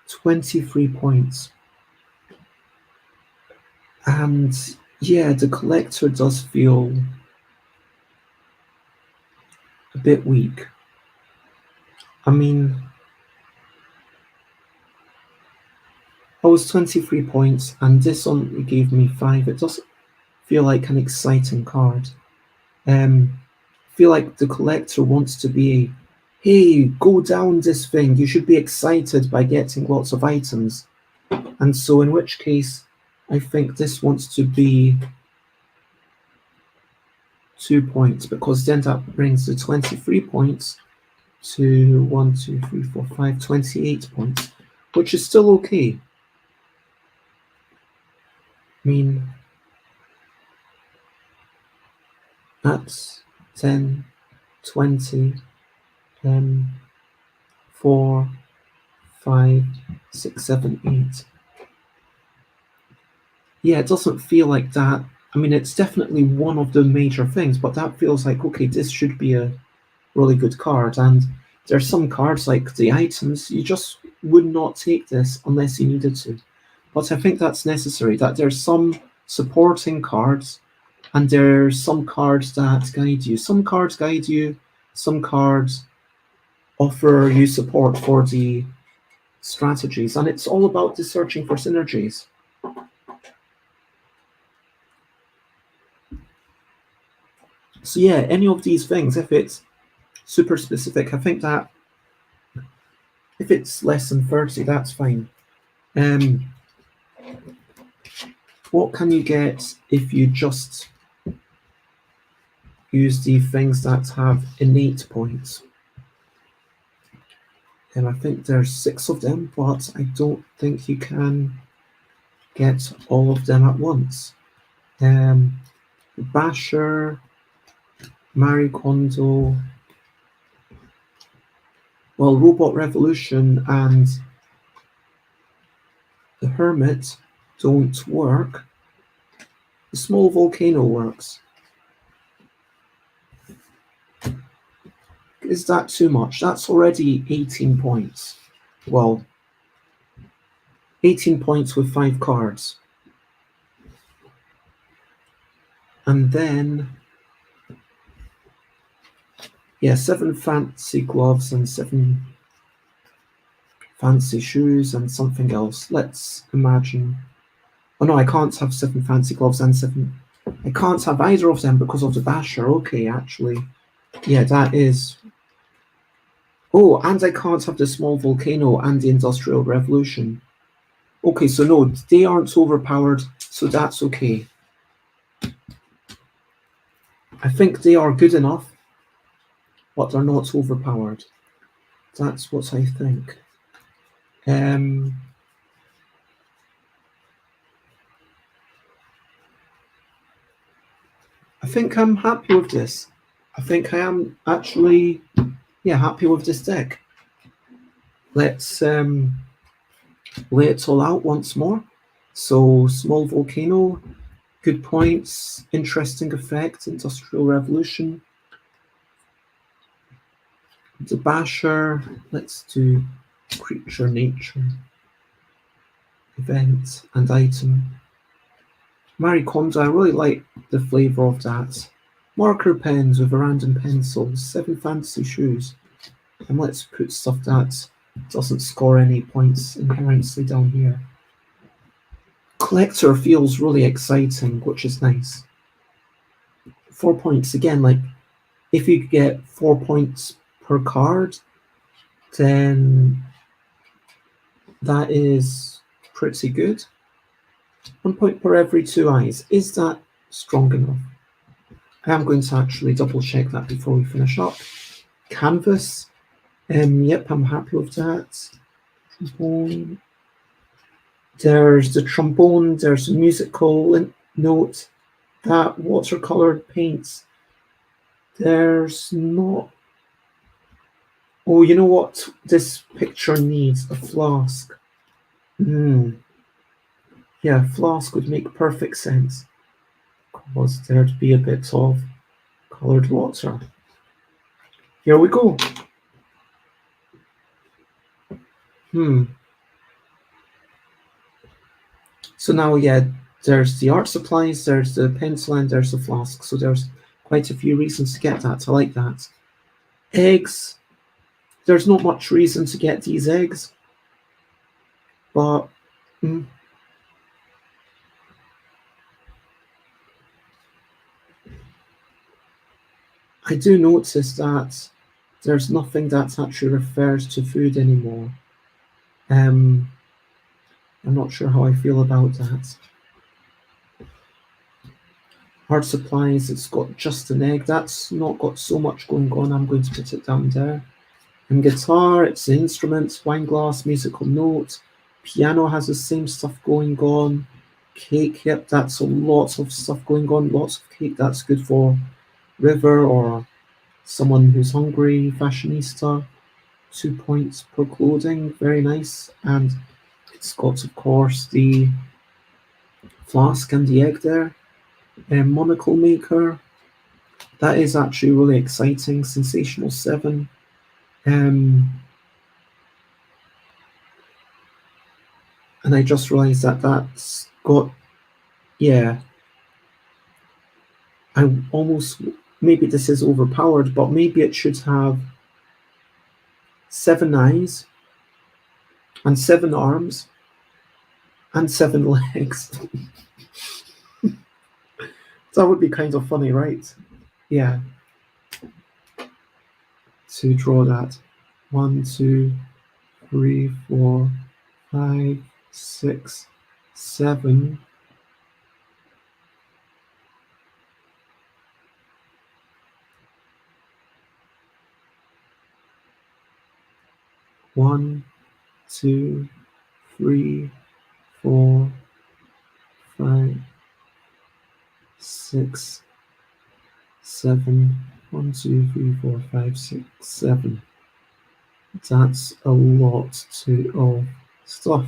23 points. And yeah, the collector does feel a bit weak. I mean, I was 23 points and this only gave me 5. It doesn't feel like an exciting card. I feel like the collector wants to be, hey, go down this thing, you should be excited by getting lots of items. And so in which case, I think this wants to be 2 points, because then that brings the 23 points to 1, 2, 3, 4, 5, 28 points, which is still okay. I mean, that's 10, 20, 4, 5, 6, 7, 8. Yeah, it doesn't feel like that. I mean, it's definitely one of the major things, but that feels like, okay, this should be a really good card. And there's some cards like the items, you just would not take this unless you needed to. But I think that's necessary, that there's some supporting cards and there's some cards that guide you. Some cards guide you, some cards offer you support for the strategies, and it's all about the searching for synergies. So yeah, any of these things, if it's super specific, I think that if it's less than 30, that's fine. What can you get if you just use the things that have innate points? And I think there's 6 of them, but I don't think you can get all of them at once. Basher, Marie Kondo, well, Robot Revolution and the Hermit don't work. The Small Volcano works. Is that too much? That's already 18 points. Well, 18 points with 5 cards. And then, yeah, 7 fancy gloves and 7 fancy shoes and something else. Let's imagine. Oh no, I can't have 7 fancy gloves and 7. I can't have either of them because of the basher. Okay, actually. Yeah, that is. Oh, and I can't have the small volcano and the Industrial Revolution. Okay, so no, they aren't overpowered, so that's okay. I think they are good enough, but they're not overpowered. That's what I think. I think I'm happy with this. I think I am actually, yeah, happy with this deck. Let's lay it all out once more. So, small volcano, good points, interesting effect, Industrial Revolution. The basher, let's do creature, nature, event, and item. Marie Kondo, I really like the flavour of that. Marker pens with a random pencil, 7 fancy shoes. And let's put stuff that doesn't score any points inherently down here. Collector feels really exciting, which is nice. 4 points again, like if you get 4 points per card, then that is pretty good. 1 point per every 2 eyes. Is that strong enough? I am going to actually double check that before we finish up. Canvas. Yep, I'm happy with that. Trombone. There's the trombone, there's a musical note. That watercolored paints. There's not. Oh, you know what? This picture needs a flask. Yeah, flask would make perfect sense. Cause there'd be a bit of coloured water. Here we go. So now, yeah, there's the art supplies, there's the pencil, and there's the flask. So there's quite a few reasons to get that. I like that. Eggs. There's not much reason to get these eggs, but I do notice that there's nothing that actually refers to food anymore. I'm not sure how I feel about that. Art supplies, it's got just an egg. That's not got so much going on. I'm going to put it down there. And guitar, it's the instruments, wine glass, musical note. Piano has the same stuff going on. Cake, yep, that's a lot of stuff going on. Lots of cake, that's good for river or someone who's hungry. Fashionista, 2 points per clothing, very nice. And it's got, of course, the flask and the egg there. Monocle maker, that is actually really exciting. Sensational 7. And I just realised that that's got, yeah, I almost, maybe this is overpowered, but maybe it should have 7 eyes and 7 arms and 7 legs. That would be kind of funny, right? Yeah. To draw that. 1, 2, 3, 4, 5, 6, 7. One, 2, 3, 4, 5, 6, 7. 1, 2, 3, 4, 5, 6, 7. That's a lot of stuff.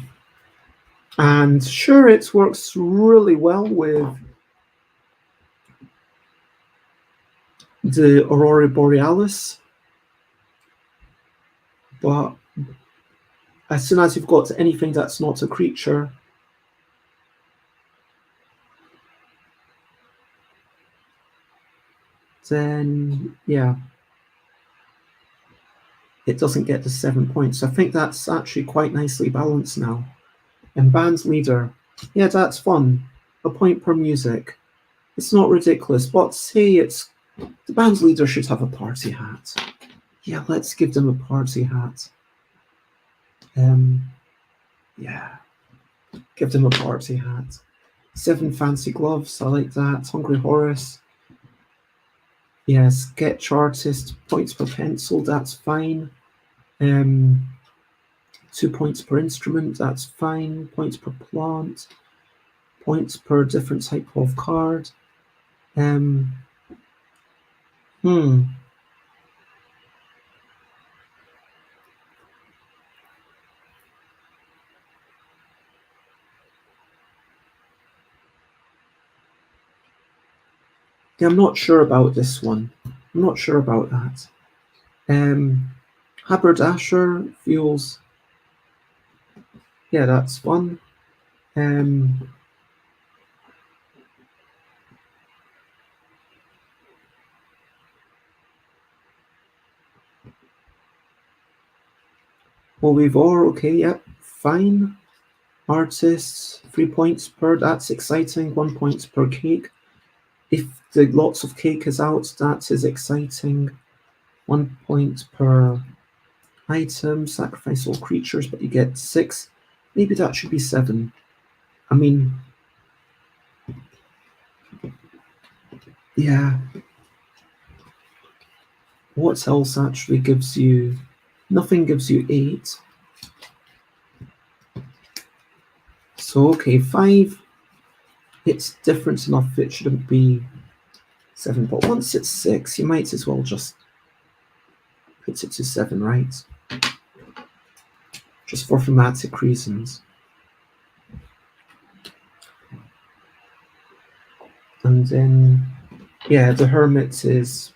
And sure, it works really well with the Aurora Borealis, but as soon as you've got anything that's not a creature, then yeah, it doesn't get the 7 points. I think that's actually quite nicely balanced now. And band leader, yeah, that's fun. A point per music. It's not ridiculous, but say it's the band leader should have a party hat. Yeah, let's give them a party hat. Yeah, give them a party hat. 7 fancy gloves, I like that. Hungry Horace. Yeah, sketch artist, points per pencil, that's fine. 2 points per instrument, that's fine. Points per plant, points per different type of card. Yeah, I'm not sure about this one. I'm not sure about that. Haberdasher feels, yeah, that's fun. Well, we've all, okay, yep, fine. Artists, 3 points per, that's exciting. 1 point per cake. If the lots of cake is out, that is exciting. 1 point per item. Sacrifice all creatures, but you get 6. Maybe that should be 7. I mean, yeah. What else actually gives you? Nothing gives you 8. So, okay, 5. It's different enough, it shouldn't be 7. But once it's 6, you might as well just put it to 7, right? Just for thematic reasons. And then, yeah, the Hermit is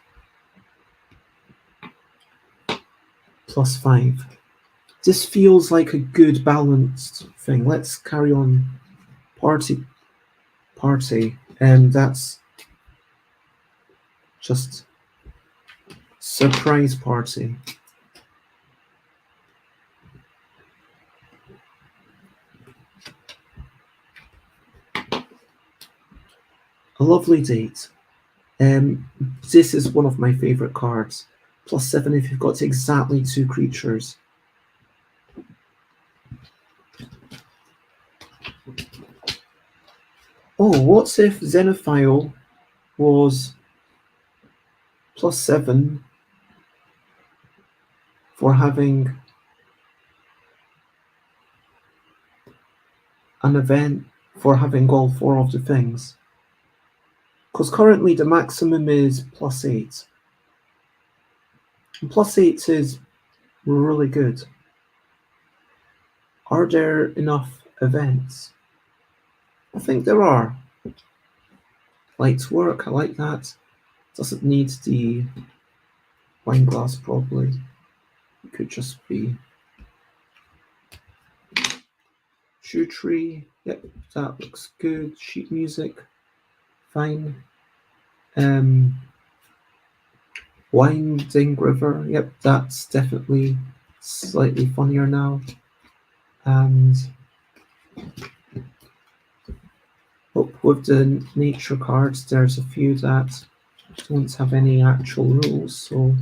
+5. This feels like a good balanced thing. Let's carry on. Party. And that's just surprise party. A lovely date. This is one of my favorite cards. +7 if you've got exactly 2 creatures. Oh, what if Xenophile was +7 for having an event for having all 4 of the things? Because currently the maximum is +8. And +8 is really good. Are there enough events? I think there are. Lights work, I like that. Doesn't need the wine glass probably. It could just be shoe tree. Yep, that looks good. Sheet music, fine. Winding river. Yep, that's definitely slightly funnier now. And with the nature cards, there's a few that don't have any actual rules. So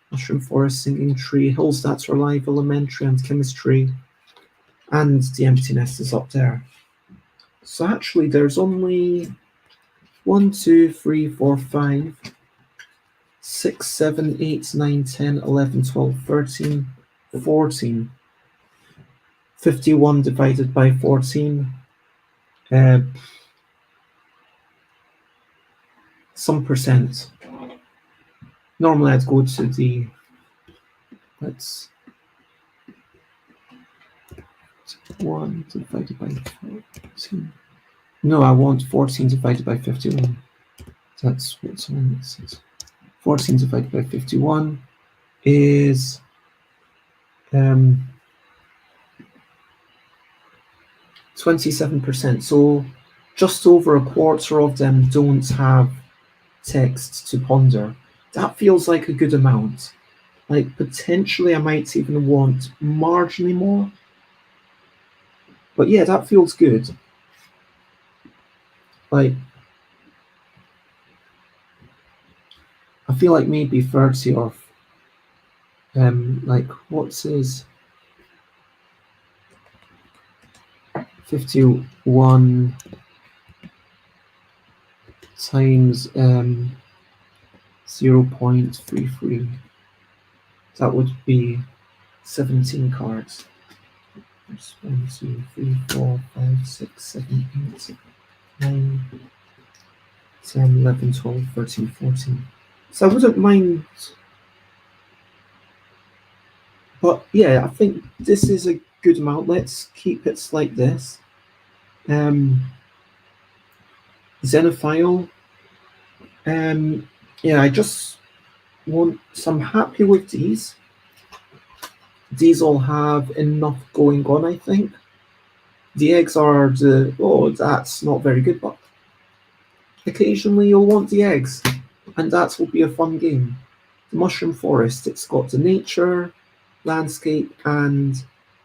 Mushroom Forest, Singing Tree, Hills That's Alive, Elementary, and Chemistry. And the Empty Nest is up there. So actually there's only 1, 2, 3, 4, 5, 6, 7, 8, 9, 10, 11, 12, 13, 14. 51 divided by 14. Some percent. Normally I'd go to the, let's, 1 divided by 14. No, I want 14 divided by 51. That's what's on this. 14 divided by 51 is 27%. So just over a quarter of them don't have text to ponder. That feels like a good amount. Like, potentially I might even want marginally more. But yeah, that feels good. Like, I feel like maybe 30 or like, what's his 51 times 0.33. That would be 17 cards. There's 1, 2, 3, 4, 5, 6, 7, 8, 9, 10, 11, 12, 13, 14. So I wouldn't mind. But yeah, I think this is a good amount. Let's keep it like this. Xenophile. Yeah, I just want. So I'm happy with these. These all have enough going on, I think. The eggs are the. Oh, that's not very good, but occasionally you'll want the eggs, and that will be a fun game. The Mushroom Forest, it's got the nature, landscape, and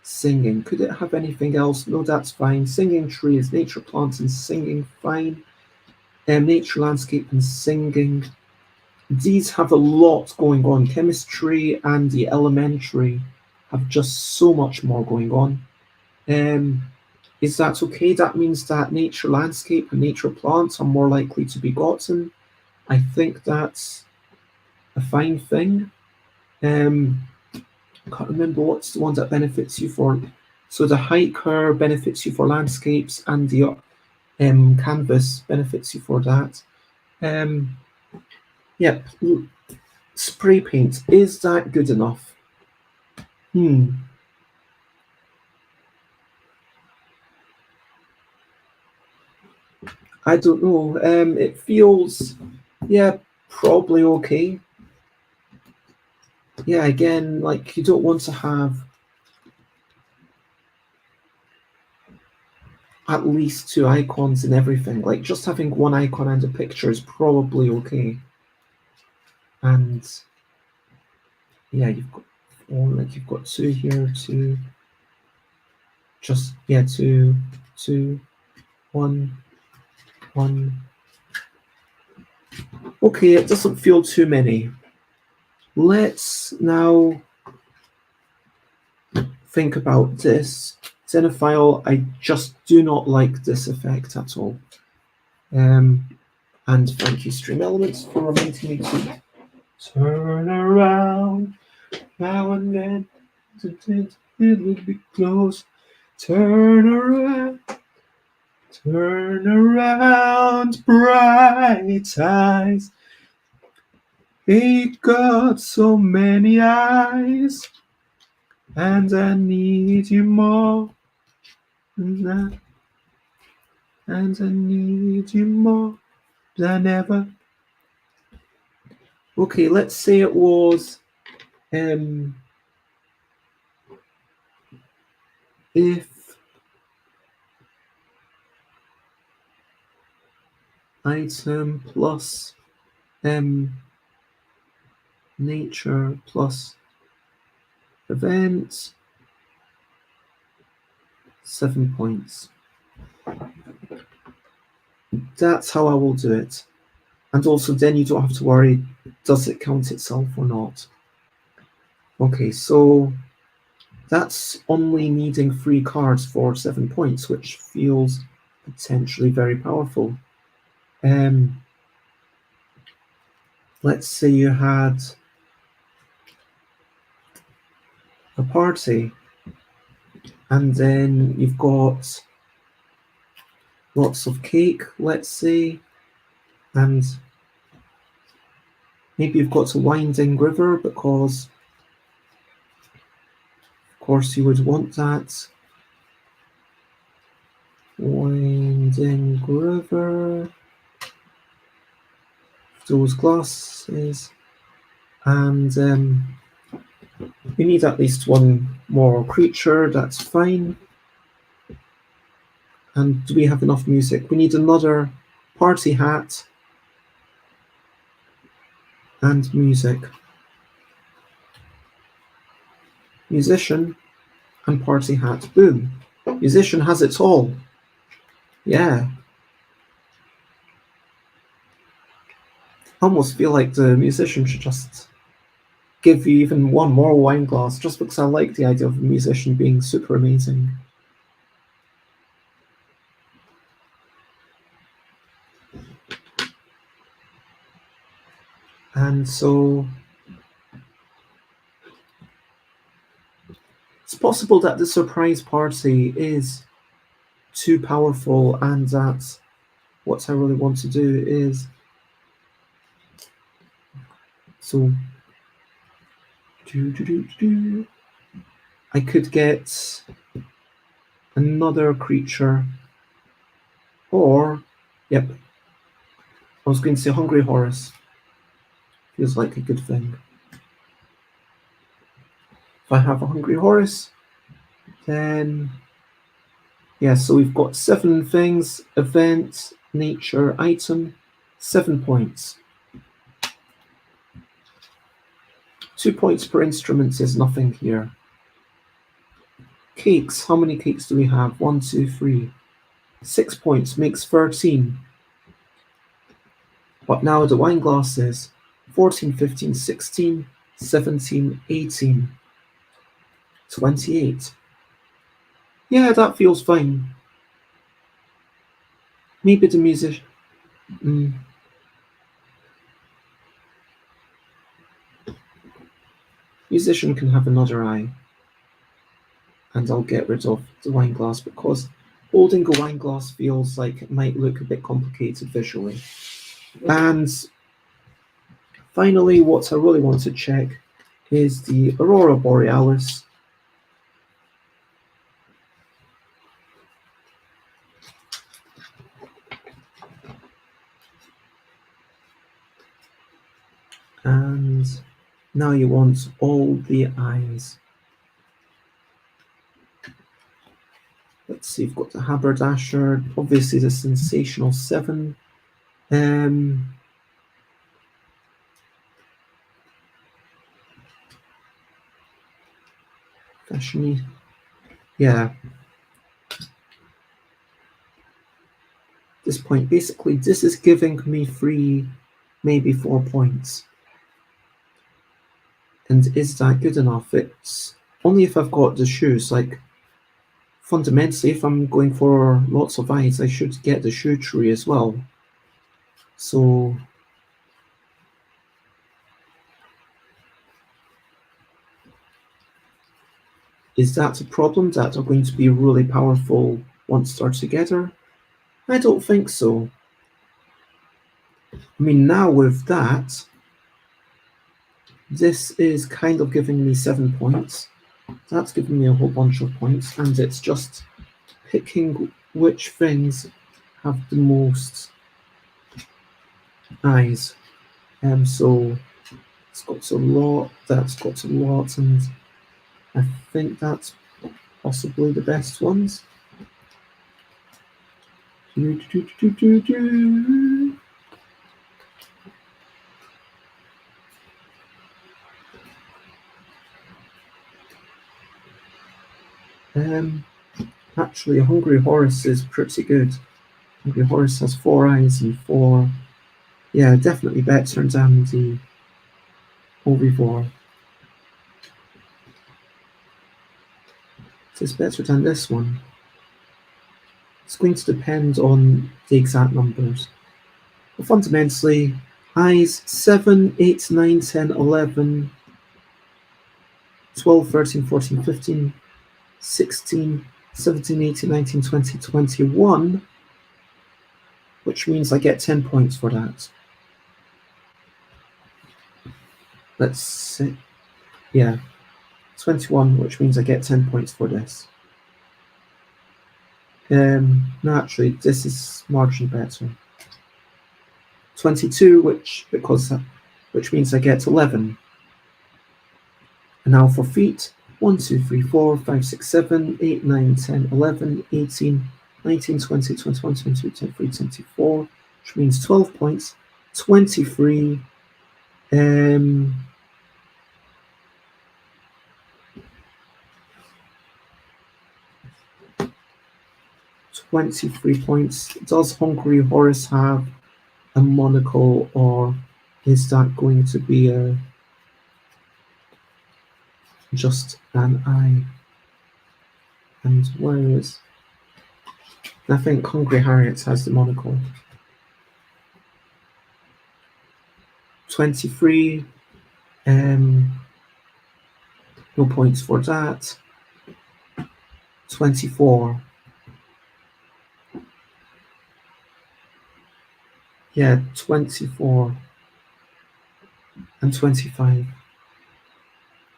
singing. Could it have anything else? No, that's fine. Singing tree is nature, plants, and singing, fine. Nature, landscape, and singing. These have a lot going on. Chemistry and the elementary have just so much more going on. Is that okay? That means that nature, landscape, and nature plants are more likely to be gotten. I think that's a fine thing. I can't remember what's the one that benefits you for. So the hiker benefits you for landscapes, and the canvas benefits you for that. Yep. Spray paint, is that good enough? I don't know. It feels, yeah, probably okay. Yeah, again, like you don't want to have at least 2 icons and everything. Like just having 1 icon and a picture is probably okay. And yeah, you've got 4, like you've got 2 here, 2. Just yeah, 2, 2, 1, 1. Okay, it doesn't feel too many. Let's now think about this. Xenophile, I just do not like this effect at all. And thank you, Stream Elements, for reminding me to turn around now and then. It would be close. Turn around, bright eyes. Ain't got so many eyes, and I need you more. And I need you more than ever. Okay, let's say it was if item plus nature plus event 7 points. That's how I will do it. And also then you don't have to worry, does it count itself or not? Okay, so that's only needing 3 cards for 7 points, which feels potentially very powerful. Let's say you had a party, and then you've got lots of cake, let's say, and maybe you've got a winding river because, of course, you would want that. Winding river, those glasses, and we need at least 1 more creature, that's fine. And do we have enough music? We need another party hat and music. musician, and party hat. Boom. Musician has it all. Yeah. I almost feel like the musician should just give you even one more wine glass, just because I like the idea of a musician being super amazing. And so it's possible that the surprise party is too powerful, and that what I really want to do is I could get another creature, or yep, I was going to say Hungry Horse. Feels like a good thing. If I have a Hungry Horse, then yeah, so we've got 7 things: event, nature, item, 7 points. 2 points per instrument is nothing here. Cakes, how many cakes do we have? 1, 2, 3. 6 points makes 13. But now the wine glass is 14, 15, 16, 17, 18, 28. Yeah, that feels fine. Maybe the musician. Musician can have another eye. And I'll get rid of the wine glass, because holding a wine glass feels like it might look a bit complicated visually. And finally, what I really want to check is the Aurora Borealis. And now you want all the eyes. Let's see, you've got the Haberdasher, obviously the Sensational 7. Fashiony. Yeah. This point, basically, this is giving me free, maybe 4 points. And is that good enough? It's only if I've got the shoes. Like, fundamentally, if I'm going for lots of eyes, I should get the shoe tree as well. So is that a problem, that are going to be really powerful once they're together? I don't think so. I mean, now with that, this is kind of giving me 7 points. That's giving me a whole bunch of points, and it's just picking which things have the most eyes. So it's got a lot, that's got a lot, and I think that's possibly the best ones. Actually, a Hungry Horse is pretty good. Hungry Horse has 4 eyes and 4. Yeah, definitely better than the Ovivore. It is better than this one. It's going to depend on the exact numbers. But fundamentally, eyes 7, 8, 9, 10, 11, 12, 13, 14, 15, 16, 17, 18, 19, 20, 21, which means I get 10 points for that. Let's see. Yeah, 21, which means I get 10 points for this. No, actually, this is marginally better. 22, which means I get 11. And now for feet, 1, 2, 3, 4, 5, 6, 7, 8, 9, 10, 11, 18, 19, 20, 21, 22, 23, 24, which means 12 points, 23. 23 points. Does Hungry Horse have a monocle, or is that going to be just an eye? And where is... I think Hungry Harriet has the monocle. 23. No points for that. 24. Yeah, 24. And 25.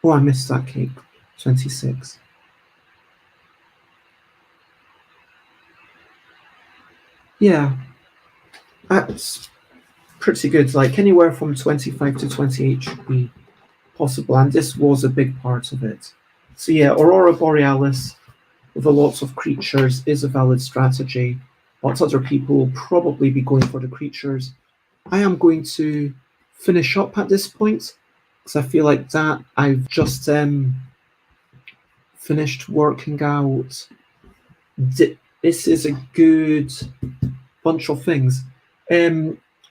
Oh, I missed that cake. 26. Yeah, that's pretty good. Like anywhere from 25 to 28 should be possible, and this was a big part of it. So yeah, Aurora Borealis with a lots of creatures is a valid strategy. Lots of other people will probably be going for the creatures. I am going to finish up at this point because I feel like that I've just finished working out. This is a good bunch of things.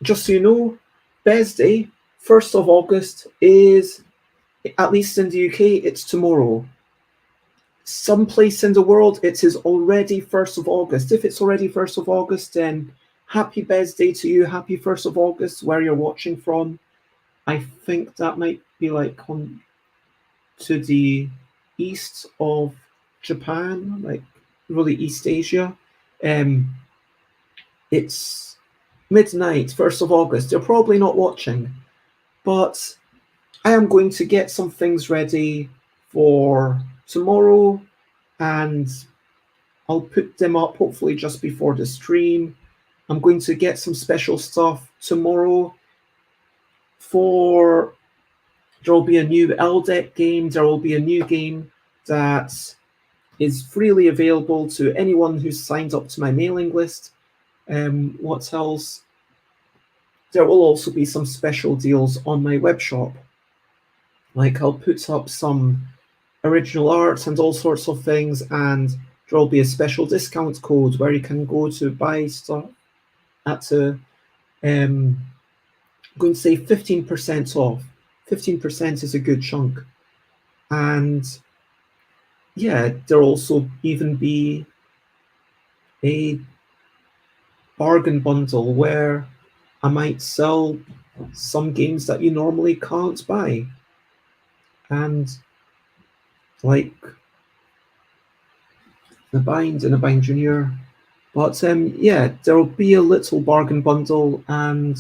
Just so you know, Bears Day, 1st of August, is, at least in the UK, it's tomorrow. Someplace in the world, it is already 1st of August. If it's already 1st of August, then happy Bears Day to you. Happy 1st of August, where you're watching from. I think that might be like on to the east of Japan, like really East Asia. It's midnight, 1st of August. You're probably not watching, but I am going to get some things ready for tomorrow, and I'll put them up hopefully just before the stream. I'm going to get some special stuff tomorrow for... There will be a new LDEC game. There will be a new game that is freely available to anyone who's signed up to my mailing list. What else? There will also be some special deals on my web shop. Like I'll put up some original art and all sorts of things, and there will be a special discount code where you can go to buy stuff at I'm going to say 15% off. 15% is a good chunk. And yeah, there'll also even be a bargain bundle where I might sell some games that you normally can't buy. And like the Bind and the Bind Junior. But yeah, there'll be a little bargain bundle, and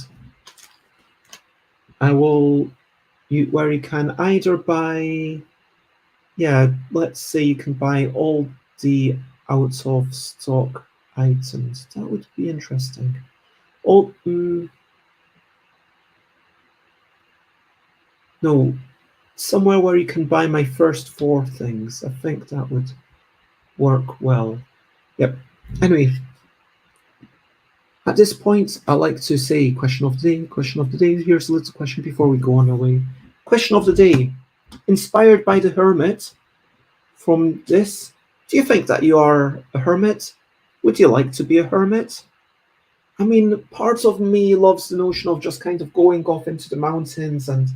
I will, where you can either buy, yeah, let's say you can buy all the out of stock items. That would be interesting. No, somewhere where you can buy my first 4 things. I think that would work well. Yep. Anyway, at this point, I like to say question of the day. Question of the day. Here's a little question before we go on our way. Question of the day. Inspired by the hermit from this, do you think that you are a hermit? Would you like to be a hermit? I mean, part of me loves the notion of just kind of going off into the mountains and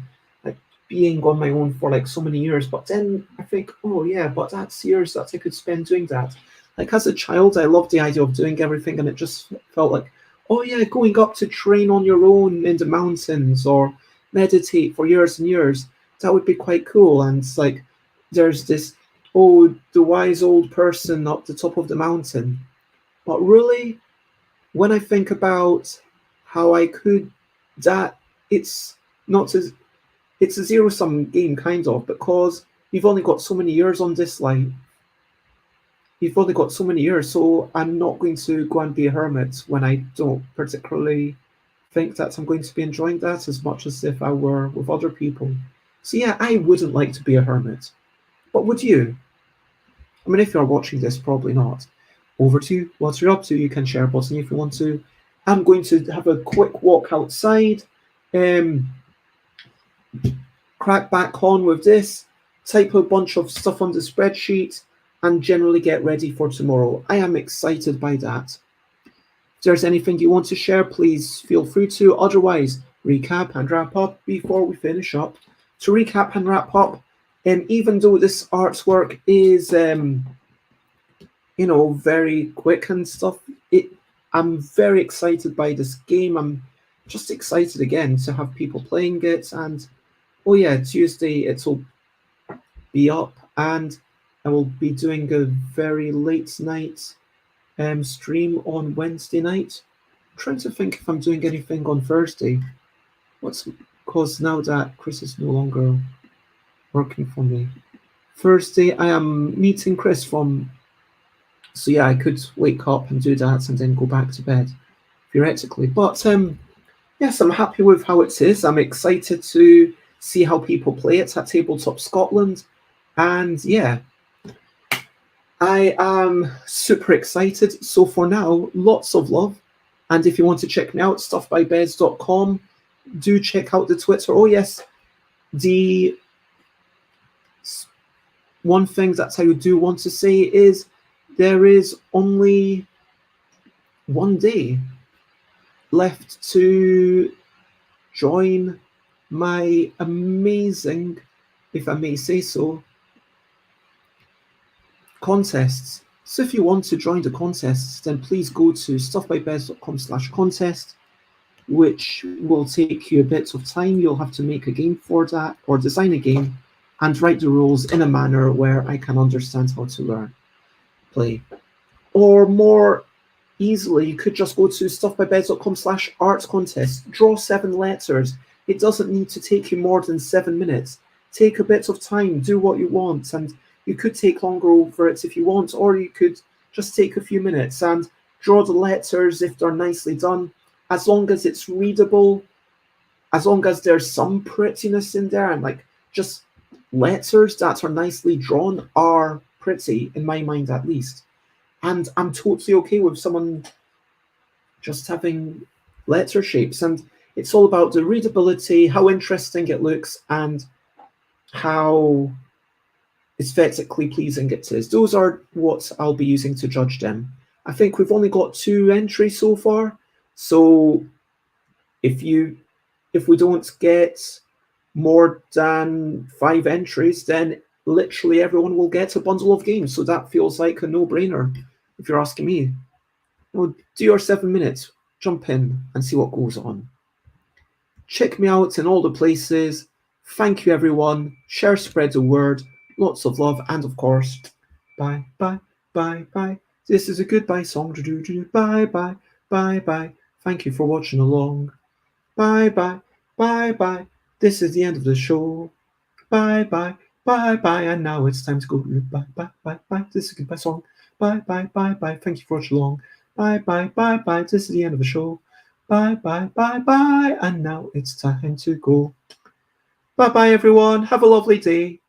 like being on my own for like so many years. But then I think, oh yeah, but that's years that I could spend doing that. Like as a child, I loved the idea of doing everything, and it just felt like, oh yeah, going up to train on your own in the mountains or meditate for years and years, that would be quite cool. And it's like, there's this, oh, the wise old person up the top of the mountain. But really, when I think about how I could, that it's not as, it's a zero-sum game kind of, because you've only got so many years on this life. You've only got so many years, so I'm not going to go and be a hermit when I don't particularly think that I'm going to be enjoying that as much as if I were with other people. So yeah, I wouldn't like to be a hermit. But would you? I mean, if you're watching this, probably not. Over to you. What you're up to, you can share a button if you want to. I'm going to have a quick walk outside, crack back on with this, type a bunch of stuff on the spreadsheet, and generally get ready for tomorrow. I am excited by that. If there's anything you want to share, please feel free to. Otherwise, recap and wrap up before we finish up. To recap and wrap up, even though this artwork is, very quick and stuff, I'm very excited by this game. I'm just excited again to have people playing it. And oh yeah, Tuesday it'll be up, and I will be doing a very late night stream on Wednesday night. I'm trying to think if I'm doing anything on Thursday. Because now that Chris is no longer working for me, Thursday I am meeting Chris from. So yeah, I could wake up and do that and then go back to bed, theoretically. But yes, I'm happy with how it is. I'm excited to see how people play it at Tabletop Scotland. And yeah, I am super excited. So for now, lots of love. And if you want to check me out, stuffbybez.com, do check out the Twitter. Oh yes, the one thing that I do want to say is there is only one day left to join my amazing, if I may say so, contests. So if you want to join the contests, then please go to stuffbybez.com/contest, which will take you a bit of time. You'll have to make a game for that, or design a game, and write the rules in a manner where I can understand how to play. Or more easily, you could just go to stuffbybez.com/art contest, draw 7 letters. It doesn't need to take you more than 7 minutes. Take a bit of time, do what you want, and you could take longer over it if you want, or you could just take a few minutes and draw the letters if they're nicely done. As long as it's readable, as long as there's some prettiness in there, and like just letters that are nicely drawn are pretty, in my mind at least. And I'm totally okay with someone just having letter shapes. And it's all about the readability, how interesting it looks, and how aesthetically pleasing it is. Those are what I'll be using to judge them. I think we've only got 2 entries so far. So if we don't get more than 5 entries, then literally everyone will get a bundle of games. So that feels like a no-brainer, if you're asking me. Well, do your 7 minutes, jump in and see what goes on. Check me out in all the places. Thank you, everyone. Share, spread the word. Lots of love, and of course, bye, bye, bye, bye. This is a goodbye song. Bye, bye, bye, bye. Thank you for watching along. Bye, bye, bye, bye. This is the end of the show. Bye, bye, bye, bye. And now it's time to go. Bye, bye, bye, bye. This is a goodbye song. Bye, bye, bye, bye. Thank you for watching along. Bye, bye, bye, bye. This is the end of the show. Bye, bye, bye, bye. And now it's time to go. Bye, bye, everyone. Have a lovely day.